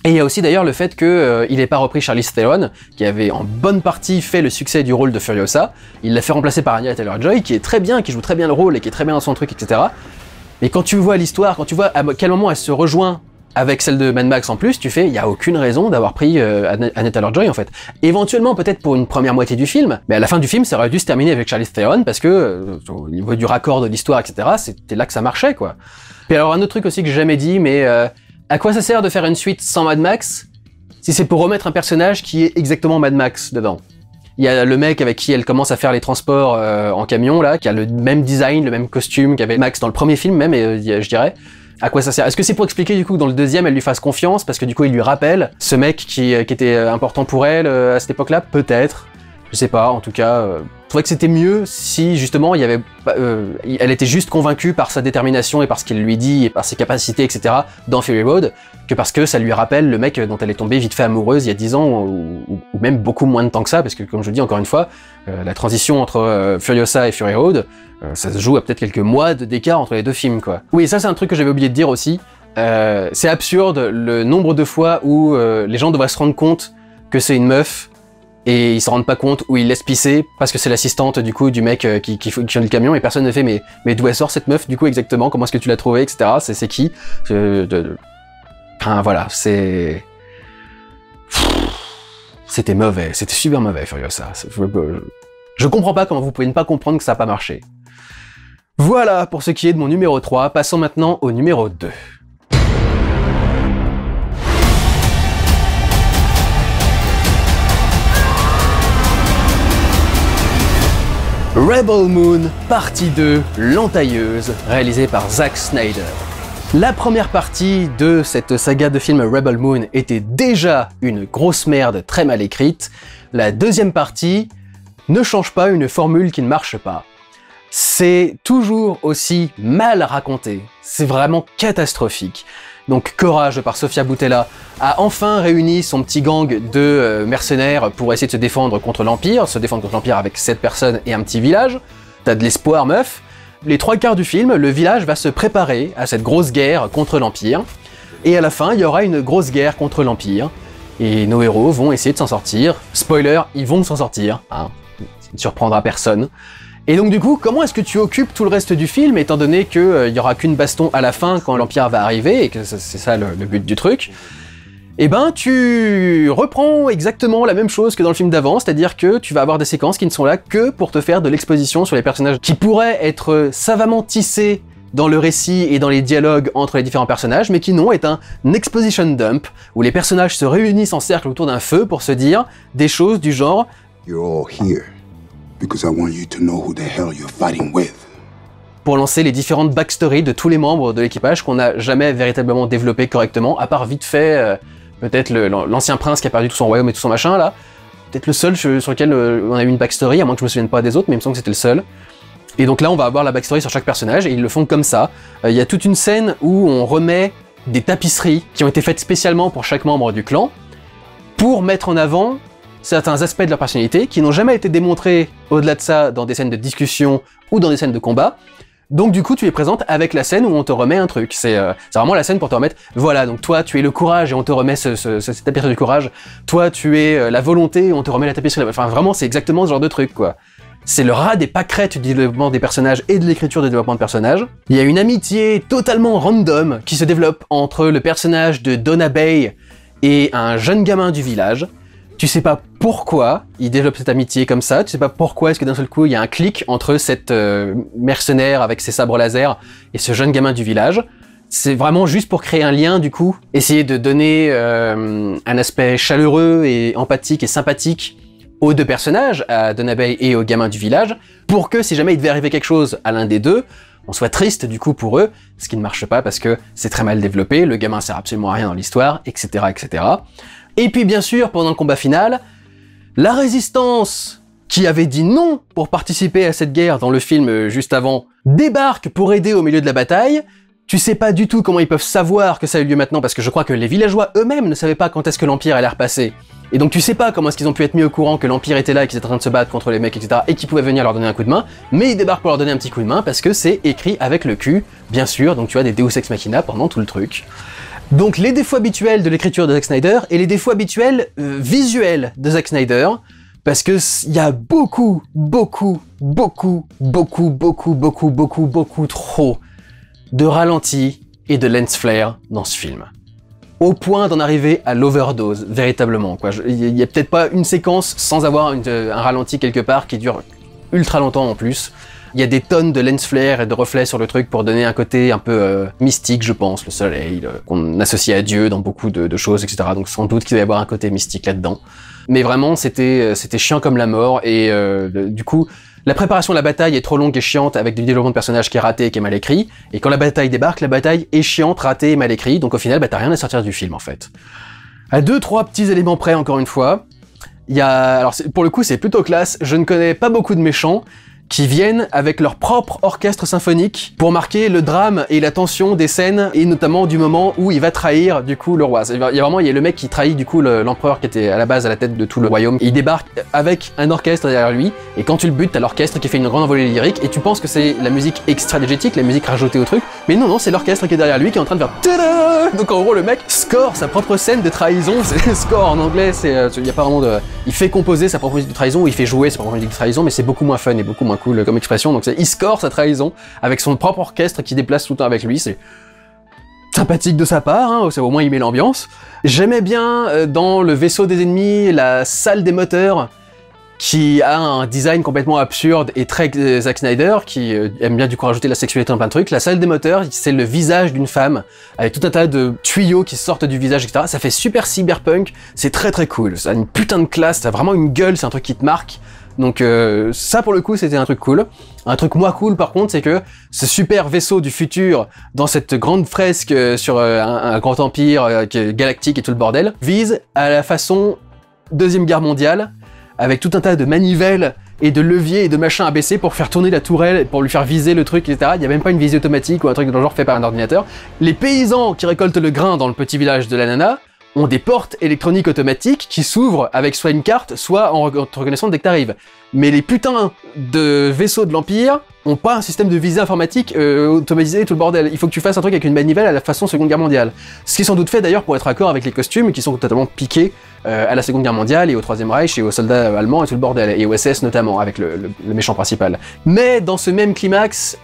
Et il y a aussi d'ailleurs le fait que il ait pas repris Charlize Theron, qui avait en bonne partie fait le succès du rôle de Furiosa. Il l'a fait remplacer par Anya Taylor-Joy, qui est très bien, qui joue très bien le rôle et qui est très bien dans son truc, etc. Mais quand tu vois l'histoire, quand tu vois à quel moment elle se rejoint avec celle de Mad Max en plus, tu fais, il y a aucune raison d'avoir pris Anya Taylor-Joy en fait. Éventuellement peut-être pour une première moitié du film, mais à la fin du film ça aurait dû se terminer avec Charlize Theron parce que au niveau du raccord de l'histoire, etc. C'était là que ça marchait, quoi. Puis alors un autre truc aussi que j'ai jamais dit, mais à quoi ça sert de faire une suite sans Mad Max si c'est pour remettre un personnage qui est exactement Mad Max dedans? Il y a le mec avec qui elle commence à faire les transports en camion là, qui a le même design, le même costume qu'avait Max dans le premier film même, je dirais. À quoi ça sert? Est-ce que c'est pour expliquer du coup que dans le deuxième elle lui fasse confiance parce que du coup il lui rappelle ce mec qui était important pour elle à cette époque-là? Peut-être. Je sais pas, en tout cas, trouvais que c'était mieux si justement il y avait, elle était juste convaincue par sa détermination et par ce qu'il lui dit et par ses capacités, etc. dans Fury Road, que parce que ça lui rappelle le mec dont elle est tombée vite fait amoureuse il y a 10 ans, ou même beaucoup moins de temps que ça, parce que comme je le dis encore une fois, la transition entre Furiosa et Fury Road, ça se joue à peut-être quelques mois d'écart entre les deux films, quoi. Oui, ça c'est un truc que j'avais oublié de dire aussi. C'est absurde le nombre de fois où les gens devraient se rendre compte que c'est une meuf et ils se rendent pas compte, ou ils laissent pisser parce que c'est l'assistante du coup du mec qui fonctionne le camion, et personne ne fait mais d'où elle sort cette meuf du coup exactement, comment est-ce que tu l'as trouvée, etc. C'est qui enfin voilà, c'était mauvais, c'était super mauvais Furiosa. Je comprends pas comment vous pouvez ne pas comprendre que ça a pas marché. Voilà pour ce qui est de mon numéro 3, passons maintenant au numéro 2. Rebel Moon, partie 2, l'entailleuse, réalisée par Zack Snyder. La première partie de cette saga de films Rebel Moon était déjà une grosse merde très mal écrite. La deuxième partie ne change pas une formule qui ne marche pas. C'est toujours aussi mal raconté, c'est vraiment catastrophique. Donc Courage, par Sofia Boutella, a enfin réuni son petit gang de mercenaires pour essayer de se défendre contre l'Empire, avec 7 personnes et un petit village. T'as de l'espoir, meuf. Les 3/4 du film, le village va se préparer à cette grosse guerre contre l'Empire, et à la fin, il y aura une grosse guerre contre l'Empire, et nos héros vont essayer de s'en sortir. Spoiler, ils vont s'en sortir, hein, ça ne surprendra personne. Et donc du coup, comment est-ce que tu occupes tout le reste du film, étant donné qu'il y aura qu'une baston à la fin quand l'Empire va arriver, et que c'est ça le but du truc? Eh ben, tu reprends exactement la même chose que dans le film d'avant, c'est-à-dire que tu vas avoir des séquences qui ne sont là que pour te faire de l'exposition sur les personnages qui pourraient être savamment tissés dans le récit et dans les dialogues entre les différents personnages, mais qui non, est un exposition dump, où les personnages se réunissent en cercle autour d'un feu pour se dire des choses du genre « You're all here. Because I want you to know who the hell you're fighting with. » pour lancer les différentes backstories de tous les membres de l'équipage qu'on n'a jamais véritablement développé correctement, à part vite fait, peut-être l'ancien prince qui a perdu tout son royaume et tout son machin, là. Peut-être le seul sur lequel on a eu une backstory, à moins que je me souvienne pas des autres, mais il me semble que c'était le seul. Et donc là, on va avoir la backstory sur chaque personnage, et ils le font comme ça. Il y a toute une scène où on remet des tapisseries qui ont été faites spécialement pour chaque membre du clan, pour mettre en avant certains aspects de leur personnalité qui n'ont jamais été démontrés au-delà de ça dans des scènes de discussion ou dans des scènes de combat. Donc du coup, tu les présentes avec la scène où on te remet un truc. C'est vraiment la scène pour te remettre, voilà, donc toi, tu es le courage et on te remet cette tapisserie du courage. Toi, tu es la volonté et on te remet la tapisserie. Enfin, vraiment, c'est exactement ce genre de truc, quoi. C'est le rat des pâquerettes du développement des personnages et de l'écriture du développement de personnages. Il y a une amitié totalement random qui se développe entre le personnage de Donna Bay et un jeune gamin du village. Tu sais pas pourquoi il développe cette amitié comme ça, tu sais pas pourquoi est-ce que d'un seul coup il y a un clic entre cette mercenaire avec ses sabres laser et ce jeune gamin du village. C'est vraiment juste pour créer un lien du coup, essayer de donner un aspect chaleureux et empathique et sympathique aux deux personnages, à Donna Bay et au gamin du village, pour que si jamais il devait arriver quelque chose à l'un des deux, on soit triste du coup pour eux, ce qui ne marche pas parce que c'est très mal développé, le gamin sert absolument à rien dans l'histoire, etc., etc. Et puis bien sûr, pendant le combat final, la résistance, qui avait dit non pour participer à cette guerre dans le film juste avant, débarque pour aider au milieu de la bataille. Tu sais pas du tout comment ils peuvent savoir que ça a eu lieu maintenant, parce que je crois que les villageois eux-mêmes ne savaient pas quand est-ce que l'Empire allait repasser. Et donc tu sais pas comment est-ce qu'ils ont pu être mis au courant que l'Empire était là et qu'ils étaient en train de se battre contre les mecs, etc. et qu'ils pouvaient venir leur donner un coup de main, mais ils débarquent pour leur donner un petit coup de main parce que c'est écrit avec le cul, bien sûr, donc tu as des Deus Ex Machina pendant tout le truc. Donc les défauts habituels de l'écriture de Zack Snyder et les défauts habituels visuels de Zack Snyder, parce que il y a beaucoup trop de ralentis et de lens flare dans ce film. Au point d'en arriver à l'overdose, véritablement, quoi. Il y a peut-être pas une séquence sans avoir un ralenti quelque part qui dure ultra longtemps en plus. Il y a des tonnes de lens flare et de reflets sur le truc pour donner un côté un peu mystique, je pense, le soleil, qu'on associe à Dieu dans beaucoup de choses, etc. Donc sans doute qu'il va y avoir un côté mystique là-dedans. Mais vraiment, c'était chiant comme la mort, et du coup, la préparation de la bataille est trop longue et chiante avec du développement de personnages qui est raté et qui est mal écrit, et quand la bataille débarque, la bataille est chiante, ratée et mal écrite, donc au final, bah, t'as rien à sortir du film, en fait. À 2-3 petits éléments près, encore une fois, Alors pour le coup, c'est plutôt classe. Je ne connais pas beaucoup de méchants qui viennent avec leur propre orchestre symphonique pour marquer le drame et la tension des scènes, et notamment du moment où il va trahir du coup le roi. Il y a le mec qui trahit du coup l'empereur qui était à la base à la tête de tout le royaume. Il débarque avec un orchestre derrière lui, et quand tu le butes, t'as l'orchestre qui fait une grande envolée lyrique, et tu penses que c'est la musique extra-digétique, la musique rajoutée au truc, mais non, c'est l'orchestre qui est derrière lui qui est en train de faire tada. Donc en gros, le mec score sa propre scène de trahison. C'est score en anglais, il y a pas vraiment de... Il fait composer sa propre musique de trahison, ou il fait jouer sa propre musique de trahison, mais c'est beaucoup moins fun et beaucoup moins cool comme expression. Donc il score sa trahison avec son propre orchestre qui déplace tout le temps avec lui. C'est sympathique de sa part, hein, au moins il met l'ambiance. J'aimais bien dans le vaisseau des ennemis la salle des moteurs, qui a un design complètement absurde et très Zack Snyder, qui aime bien du coup rajouter la sexualité dans plein de trucs. La salle des moteurs, c'est le visage d'une femme, avec tout un tas de tuyaux qui sortent du visage, etc. Ça fait super cyberpunk, c'est très très cool. Ça a une putain de classe, ça a vraiment une gueule, c'est un truc qui te marque. Donc ça pour le coup c'était un truc cool. Un truc moins cool par contre, c'est que ce super vaisseau du futur dans cette grande fresque sur un grand empire galactique et tout le bordel, vise à la façon Deuxième Guerre mondiale, avec tout un tas de manivelles et de leviers et de machins à baisser pour faire tourner la tourelle, pour lui faire viser le truc, etc. Il n'y a même pas une visée automatique ou un truc de genre fait par un ordinateur. Les paysans qui récoltent le grain dans le petit village de la nana ont des portes électroniques automatiques qui s'ouvrent avec soit une carte, soit en reconnaissant dès que t'arrives. Mais les putains de vaisseaux de l'Empire ont pas un système de visée informatique automatisé et tout le bordel. Il faut que tu fasses un truc avec une manivelle à la façon Seconde Guerre mondiale. Ce qui est sans doute fait d'ailleurs pour être accord avec les costumes qui sont totalement piqués à la Seconde Guerre mondiale et au Troisième Reich et aux soldats allemands et tout le bordel, et au SS notamment, avec le méchant principal. Mais dans ce même climax,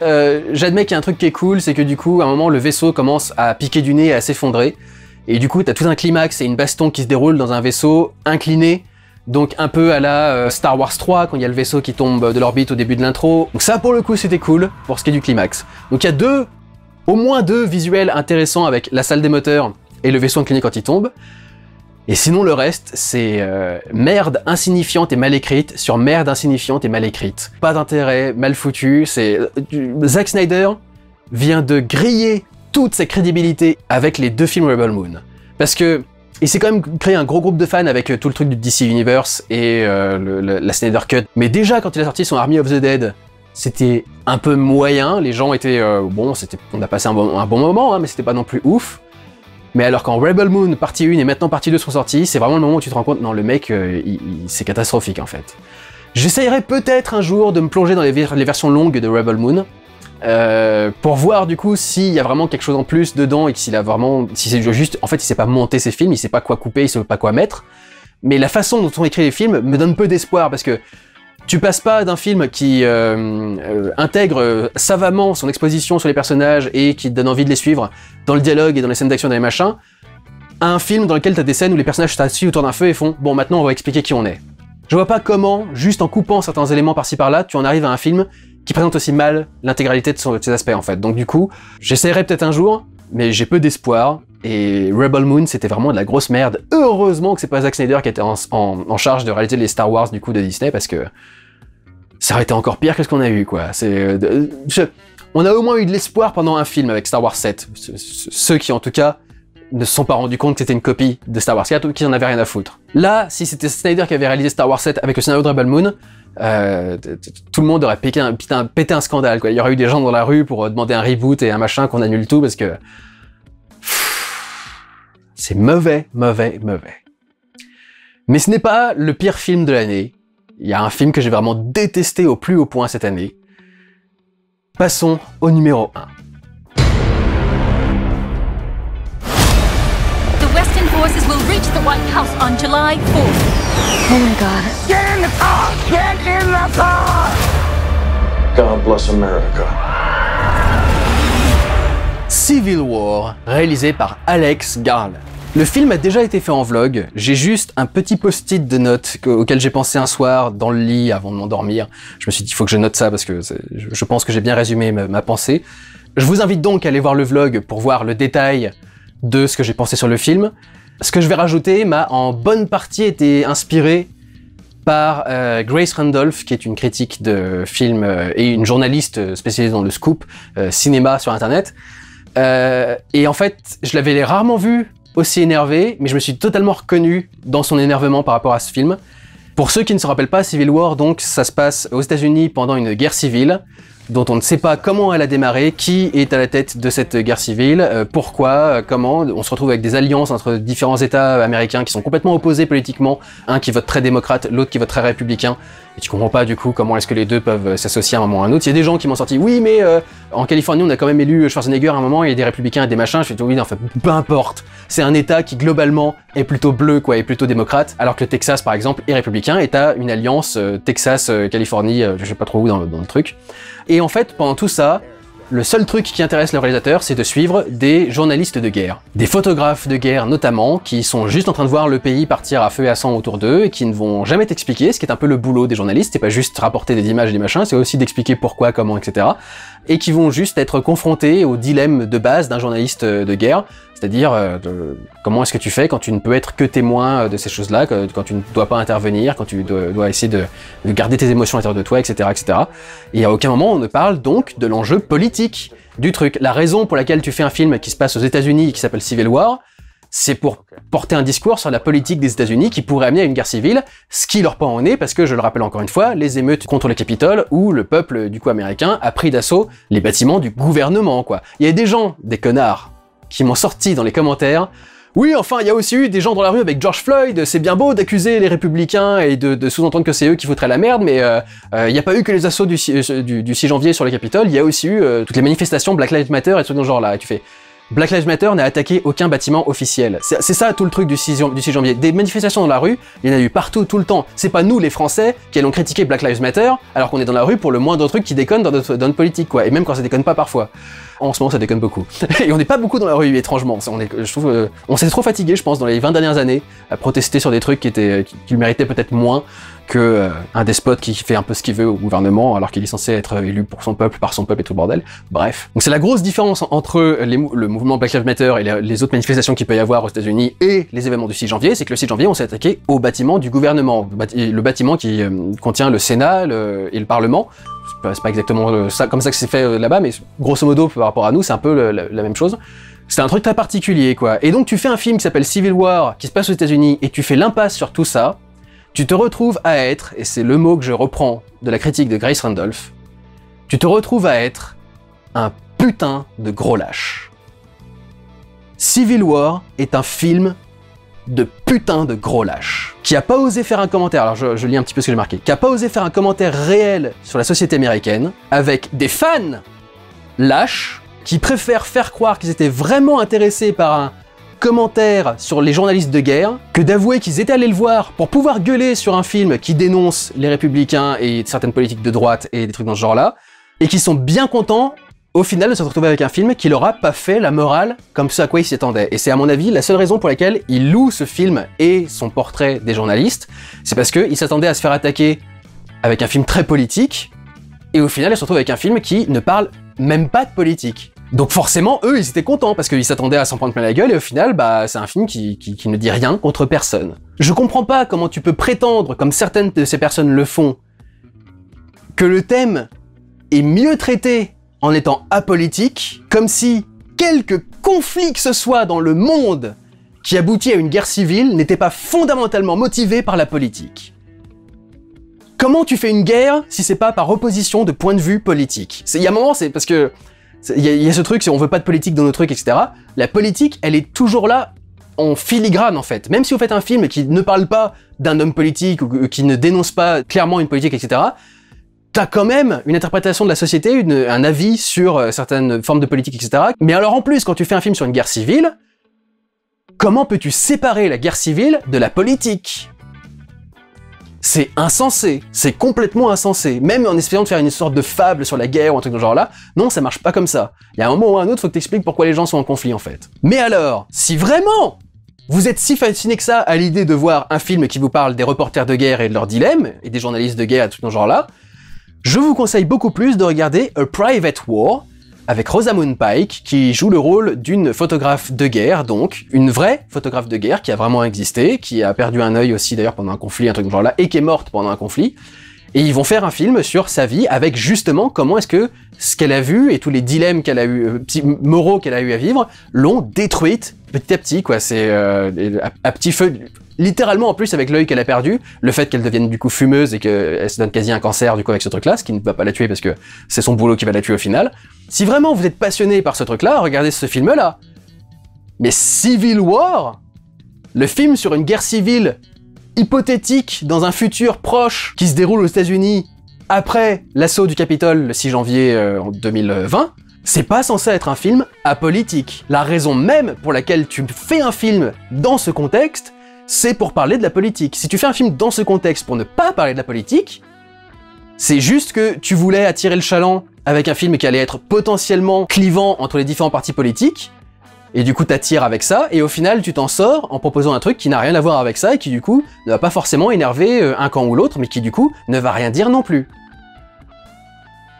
j'admets qu'il y a un truc qui est cool, c'est que du coup, à un moment, le vaisseau commence à piquer du nez et à s'effondrer. Et du coup, t'as tout un climax et une baston qui se déroule dans un vaisseau incliné, donc un peu à la Star Wars 3, quand il y a le vaisseau qui tombe de l'orbite au début de l'intro. Donc ça, pour le coup, c'était cool, pour ce qui est du climax. Donc il y a au moins deux visuels intéressants avec la salle des moteurs et le vaisseau incliné quand il tombe. Et sinon, le reste, c'est merde insignifiante et mal écrite sur merde insignifiante et mal écrite. Pas d'intérêt, mal foutu, c'est... Zack Snyder vient de griller toute sa crédibilité avec les deux films Rebel Moon. Parce que il s'est quand même créé un gros groupe de fans avec tout le truc du DC Universe et la Snyder Cut. Mais déjà, quand il a sorti son Army of the Dead, c'était un peu moyen. Les gens étaient... on a passé un bon moment, hein, mais c'était pas non plus ouf. Mais alors quand Rebel Moon, partie 1 et maintenant partie 2 sont sortis, c'est vraiment le moment où tu te rends compte, non, le mec, c'est catastrophique en fait. J'essayerai peut-être un jour de me plonger dans les versions longues de Rebel Moon, pour voir du coup s'il y a vraiment quelque chose en plus dedans et s'il a vraiment, si c'est juste, en fait il sait pas monter ses films, il sait pas quoi couper, il sait pas quoi mettre. Mais la façon dont on écrit les films me donne peu d'espoir parce que tu passes pas d'un film qui intègre savamment son exposition sur les personnages et qui te donne envie de les suivre dans le dialogue et dans les scènes d'action et dans les machins, à un film dans lequel t'as des scènes où les personnages s'assis autour d'un feu et font bon maintenant on va expliquer qui on est. Je vois pas comment, juste en coupant certains éléments par-ci par-là, tu en arrives à un film qui présente aussi mal l'intégralité de ses aspects en fait. Donc du coup, j'essaierai peut-être un jour, mais j'ai peu d'espoir, et Rebel Moon c'était vraiment de la grosse merde. Heureusement que c'est pas Zack Snyder qui était en charge de réaliser les Star Wars du coup de Disney, parce que ça aurait été encore pire que ce qu'on a eu quoi. On a au moins eu de l'espoir pendant un film avec Star Wars 7, ceux qui en tout cas ne se sont pas rendus compte que c'était une copie de Star Wars 4 ou qui en avaient rien à foutre. Là, si c'était Snyder qui avait réalisé Star Wars 7 avec le scénario de Rebel Moon, tout le monde aurait pété un scandale quoi. Il y aurait eu des gens dans la rue pour demander un reboot et un machin qu'on annule tout parce que c'est mauvais. Mais ce n'est pas le pire film de l'année. Il y a un film que j'ai vraiment détesté au plus haut point cette année. Passons au numéro 1. The Western forces will reach the White House on July 4th. Oh my god. Get in the car! Get in the car! God bless America. Civil War, réalisé par Alex Garland. Le film a déjà été fait en vlog, j'ai juste un petit post-it de notes auquel j'ai pensé un soir dans le lit avant de m'endormir. Je me suis dit il faut que je note ça parce que je pense que j'ai bien résumé ma pensée. Je vous invite donc à aller voir le vlog pour voir le détail de ce que j'ai pensé sur le film. Ce que je vais rajouter m'a en bonne partie été inspiré par Grace Randolph, qui est une critique de film et une journaliste spécialisée dans le scoop cinéma sur internet. Et en fait, je l'avais rarement vu aussi énervé, mais je me suis totalement reconnu dans son énervement par rapport à ce film. Pour ceux qui ne se rappellent pas, Civil War, donc, ça se passe aux États-Unis pendant une guerre civile, dont on ne sait pas comment elle a démarré, qui est à la tête de cette guerre civile, pourquoi, comment. On se retrouve avec des alliances entre différents États américains qui sont complètement opposés politiquement, un qui vote très démocrate, l'autre qui vote très républicain, et tu comprends pas du coup comment est-ce que les deux peuvent s'associer à un moment ou à un autre. Il y a des gens qui m'ont sorti, oui mais en Californie on a quand même élu Schwarzenegger à un moment, et des républicains et des machins, je fais oui, enfin peu importe, c'est un État qui globalement est plutôt bleu quoi, est plutôt démocrate, alors que le Texas par exemple est républicain, et t'as une alliance Texas-Californie, je sais pas trop où dans le truc. Et en fait, pendant tout ça, le seul truc qui intéresse le réalisateur, c'est de suivre des journalistes de guerre. Des photographes de guerre notamment, qui sont juste en train de voir le pays partir à feu et à sang autour d'eux, et qui ne vont jamais t'expliquer, ce qui est un peu le boulot des journalistes, c'est pas juste rapporter des images et des machins, c'est aussi d'expliquer pourquoi, comment, etc. Et qui vont juste être confrontés au dilemme de base d'un journaliste de guerre, c'est-à-dire comment est-ce que tu fais quand tu ne peux être que témoin de ces choses-là, quand tu ne dois pas intervenir, quand tu dois essayer de garder tes émotions à l'intérieur de toi, etc., etc. Et à aucun moment on ne parle donc de l'enjeu politique du truc. La raison pour laquelle tu fais un film qui se passe aux États-Unis et qui s'appelle Civil War, c'est pour porter un discours sur la politique des États-Unis qui pourrait amener à une guerre civile, ce qui leur en est, parce que, je le rappelle encore une fois, les émeutes contre le Capitole, où le peuple, du coup, américain, a pris d'assaut les bâtiments du gouvernement, quoi. Il y a des gens, des connards, qui m'ont sorti dans les commentaires, oui, enfin, il y a aussi eu des gens dans la rue avec George Floyd, c'est bien beau d'accuser les républicains et de sous-entendre que c'est eux qui foutraient la merde, mais il n'y a pas eu que les assauts du 6 janvier sur le Capitole, il y a aussi eu toutes les manifestations Black Lives Matter et tout dans ce genre-là, et tu fais... Black Lives Matter n'a attaqué aucun bâtiment officiel. C'est ça tout le truc du 6 janvier. Des manifestations dans la rue, il y en a eu partout, tout le temps. C'est pas nous, les Français, qui allons critiquer Black Lives Matter, alors qu'on est dans la rue pour le moindre truc qui déconne dans notre politique, quoi. Et même quand ça déconne pas parfois. En ce moment, ça déconne beaucoup. Et on n'est pas beaucoup dans la rue, étrangement. Je trouve, on s'est trop fatigué, je pense, dans les 20 dernières années, à protester sur des trucs qui méritaient peut-être moins que un despote qui fait un peu ce qu'il veut au gouvernement, alors qu'il est censé être élu pour son peuple, par son peuple et tout le bordel. Bref. Donc c'est la grosse différence entre le mouvement Black Lives Matter et les autres manifestations qu'il peut y avoir aux États-Unis et les événements du 6 janvier, c'est que le 6 janvier, on s'est attaqué au bâtiment du gouvernement. Le bâtiment qui contient le Sénat et le Parlement. C'est pas exactement comme ça que c'est fait là-bas, mais grosso modo, par rapport à nous, c'est un peu la même chose. C'est un truc très particulier, quoi. Et donc tu fais un film qui s'appelle Civil War, qui se passe aux États-Unis, et tu fais l'impasse sur tout ça, tu te retrouves à être, et c'est le mot que je reprends de la critique de Grace Randolph, tu te retrouves à être un putain de gros lâche. Civil War est un film de putain de gros lâche, qui a pas osé faire un commentaire, alors je lis un petit peu ce que j'ai marqué, qui a pas osé faire un commentaire réel sur la société américaine, avec des fans lâches, qui préfèrent faire croire qu'ils étaient vraiment intéressés par un commentaire sur les journalistes de guerre, que d'avouer qu'ils étaient allés le voir pour pouvoir gueuler sur un film qui dénonce les républicains et certaines politiques de droite et des trucs dans ce genre-là, et qui sont bien contents au final de se retrouver avec un film qui leur a pas fait la morale comme ce à quoi ils s'y attendaient. Et c'est à mon avis la seule raison pour laquelle ils louent ce film et son portrait des journalistes, c'est parce qu'ils s'attendaient à se faire attaquer avec un film très politique, et au final ils se retrouvent avec un film qui ne parle même pas de politique. Donc forcément, eux, ils étaient contents, parce qu'ils s'attendaient à s'en prendre plein la gueule, et au final, bah, c'est un film qui ne dit rien contre personne. Je comprends pas comment tu peux prétendre, comme certaines de ces personnes le font, que le thème est mieux traité en étant apolitique, comme si quelque conflit que ce soit dans le monde qui aboutit à une guerre civile n'était pas fondamentalement motivé par la politique. Comment tu fais une guerre si c'est pas par opposition de point de vue politique? Il y a un moment, c'est parce que il y a ce truc, c'est on veut pas de politique dans nos trucs, etc. La politique, elle est toujours là en filigrane, en fait. Même si vous faites un film qui ne parle pas d'un homme politique, ou qui ne dénonce pas clairement une politique, etc., t'as quand même une interprétation de la société, un avis sur certaines formes de politique, etc. Mais alors en plus, quand tu fais un film sur une guerre civile, comment peux-tu séparer la guerre civile de la politique ? C'est insensé, c'est complètement insensé. Même en essayant de faire une sorte de fable sur la guerre ou un truc de ce genre-là, non, ça marche pas comme ça. Il y a un moment ou un autre, faut que t'expliques pourquoi les gens sont en conflit, en fait. Mais alors, si vraiment vous êtes si fasciné que ça à l'idée de voir un film qui vous parle des reporters de guerre et de leurs dilemmes, et des journalistes de guerre et tout ce genre-là, je vous conseille beaucoup plus de regarder A Private War, avec Rosamund Pike, qui joue le rôle d'une photographe de guerre, donc une vraie photographe de guerre qui a vraiment existé, qui a perdu un œil aussi d'ailleurs pendant un conflit, un truc de genre là, et qui est morte pendant un conflit. Et ils vont faire un film sur sa vie avec justement comment est-ce que ce qu'elle a vu et tous les dilemmes qu'elle a eu, moraux qu'elle a eu à vivre, l'ont détruite petit à petit, quoi. C'est à petit feu, littéralement en plus avec l'œil qu'elle a perdu, le fait qu'elle devienne du coup fumeuse et qu'elle se donne quasi un cancer du coup avec ce truc-là, ce qui ne va pas la tuer parce que c'est son boulot qui va la tuer au final. Si vraiment vous êtes passionné par ce truc-là, regardez ce film-là. Mais Civil War, le film sur une guerre civile hypothétique dans un futur proche qui se déroule aux États-Unis après l'assaut du Capitole le 6 janvier en 2020, c'est pas censé être un film apolitique. La raison même pour laquelle tu fais un film dans ce contexte, c'est pour parler de la politique. Si tu fais un film dans ce contexte pour ne pas parler de la politique, c'est juste que tu voulais attirer le chaland avec un film qui allait être potentiellement clivant entre les différents partis politiques, et du coup t'attires avec ça, et au final tu t'en sors en proposant un truc qui n'a rien à voir avec ça, et qui du coup ne va pas forcément énerver un camp ou l'autre, mais qui du coup ne va rien dire non plus.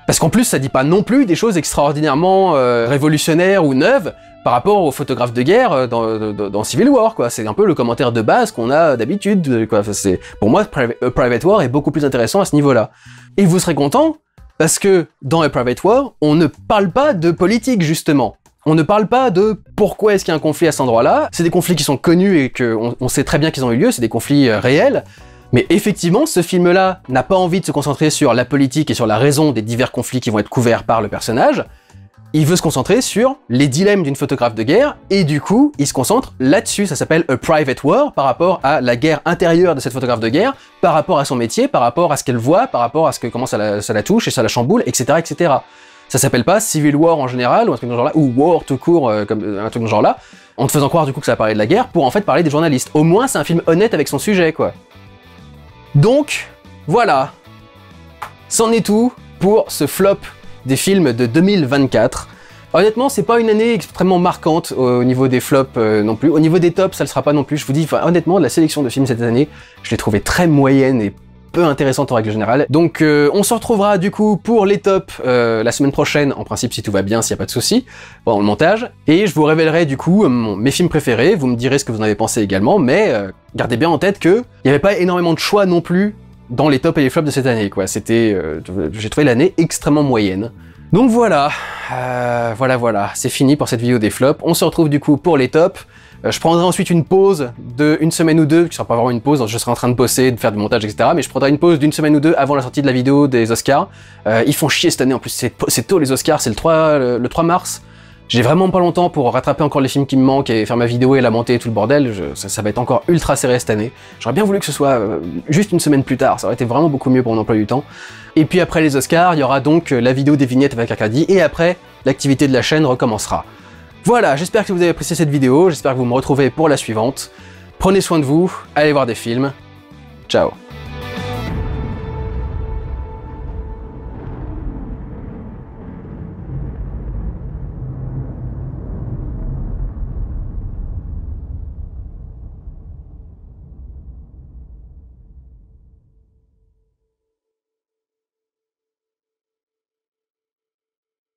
Parce qu'en plus ça dit pas non plus des choses extraordinairement révolutionnaires ou neuves par rapport aux photographes de guerre dans Civil War, quoi. C'est un peu le commentaire de base qu'on a d'habitude, quoi. Enfin, pour moi, Private War est beaucoup plus intéressant à ce niveau-là. Et vous serez content, parce que dans A Private War, on ne parle pas de politique, justement. On ne parle pas de pourquoi est-ce qu'il y a un conflit à cet endroit-là. C'est des conflits qui sont connus et qu'on sait très bien qu'ils ont eu lieu, c'est des conflits réels. Mais effectivement, ce film-là n'a pas envie de se concentrer sur la politique et sur la raison des divers conflits qui vont être couverts par le personnage. Il veut se concentrer sur les dilemmes d'une photographe de guerre, et du coup, il se concentre là-dessus. Ça s'appelle A Private War, par rapport à la guerre intérieure de cette photographe de guerre, par rapport à son métier, par rapport à ce qu'elle voit, par rapport à comment ça la touche et ça la chamboule, etc., etc. Ça s'appelle pas Civil War en général, ou un truc dans ce genre-là, ou War tout court, comme un truc dans ce genre-là, en te faisant croire du coup que ça parlait de la guerre, pour en fait parler des journalistes. Au moins, c'est un film honnête avec son sujet, quoi. Donc, voilà. C'en est tout pour ce flop des films de 2024. Honnêtement, c'est pas une année extrêmement marquante au niveau des flops non plus. Au niveau des tops, ça le sera pas non plus. Je vous dis, honnêtement, la sélection de films cette année, je l'ai trouvée très moyenne et peu intéressante en règle générale. Donc on se retrouvera du coup pour les tops la semaine prochaine, en principe si tout va bien, s'il n'y a pas de soucis, pendant le montage. Et je vous révélerai du coup mes films préférés, vous me direz ce que vous en avez pensé également, mais gardez bien en tête qu'il n'y avait pas énormément de choix non plus dans les tops et les flops de cette année, quoi. C'était, j'ai trouvé l'année extrêmement moyenne. Donc voilà, voilà, c'est fini pour cette vidéo des flops. On se retrouve du coup pour les tops. Je prendrai ensuite une pause d'une semaine ou deux, qui sera pas vraiment une pause, je serai en train de bosser, de faire du montage, etc. Mais je prendrai une pause d'une semaine ou deux avant la sortie de la vidéo des Oscars. Ils font chier cette année, en plus c'est tôt les Oscars, c'est le 3 mars. J'ai vraiment pas longtemps pour rattraper encore les films qui me manquent et faire ma vidéo et la monter et tout le bordel. Ça va être encore ultra serré cette année. J'aurais bien voulu que ce soit juste une semaine plus tard, ça aurait été vraiment beaucoup mieux pour mon emploi du temps. Et puis après les Oscars, il y aura donc la vidéo des vignettes avec Arcadie, et après, l'activité de la chaîne recommencera. Voilà, j'espère que vous avez apprécié cette vidéo, j'espère que vous me retrouvez pour la suivante. Prenez soin de vous, allez voir des films. Ciao.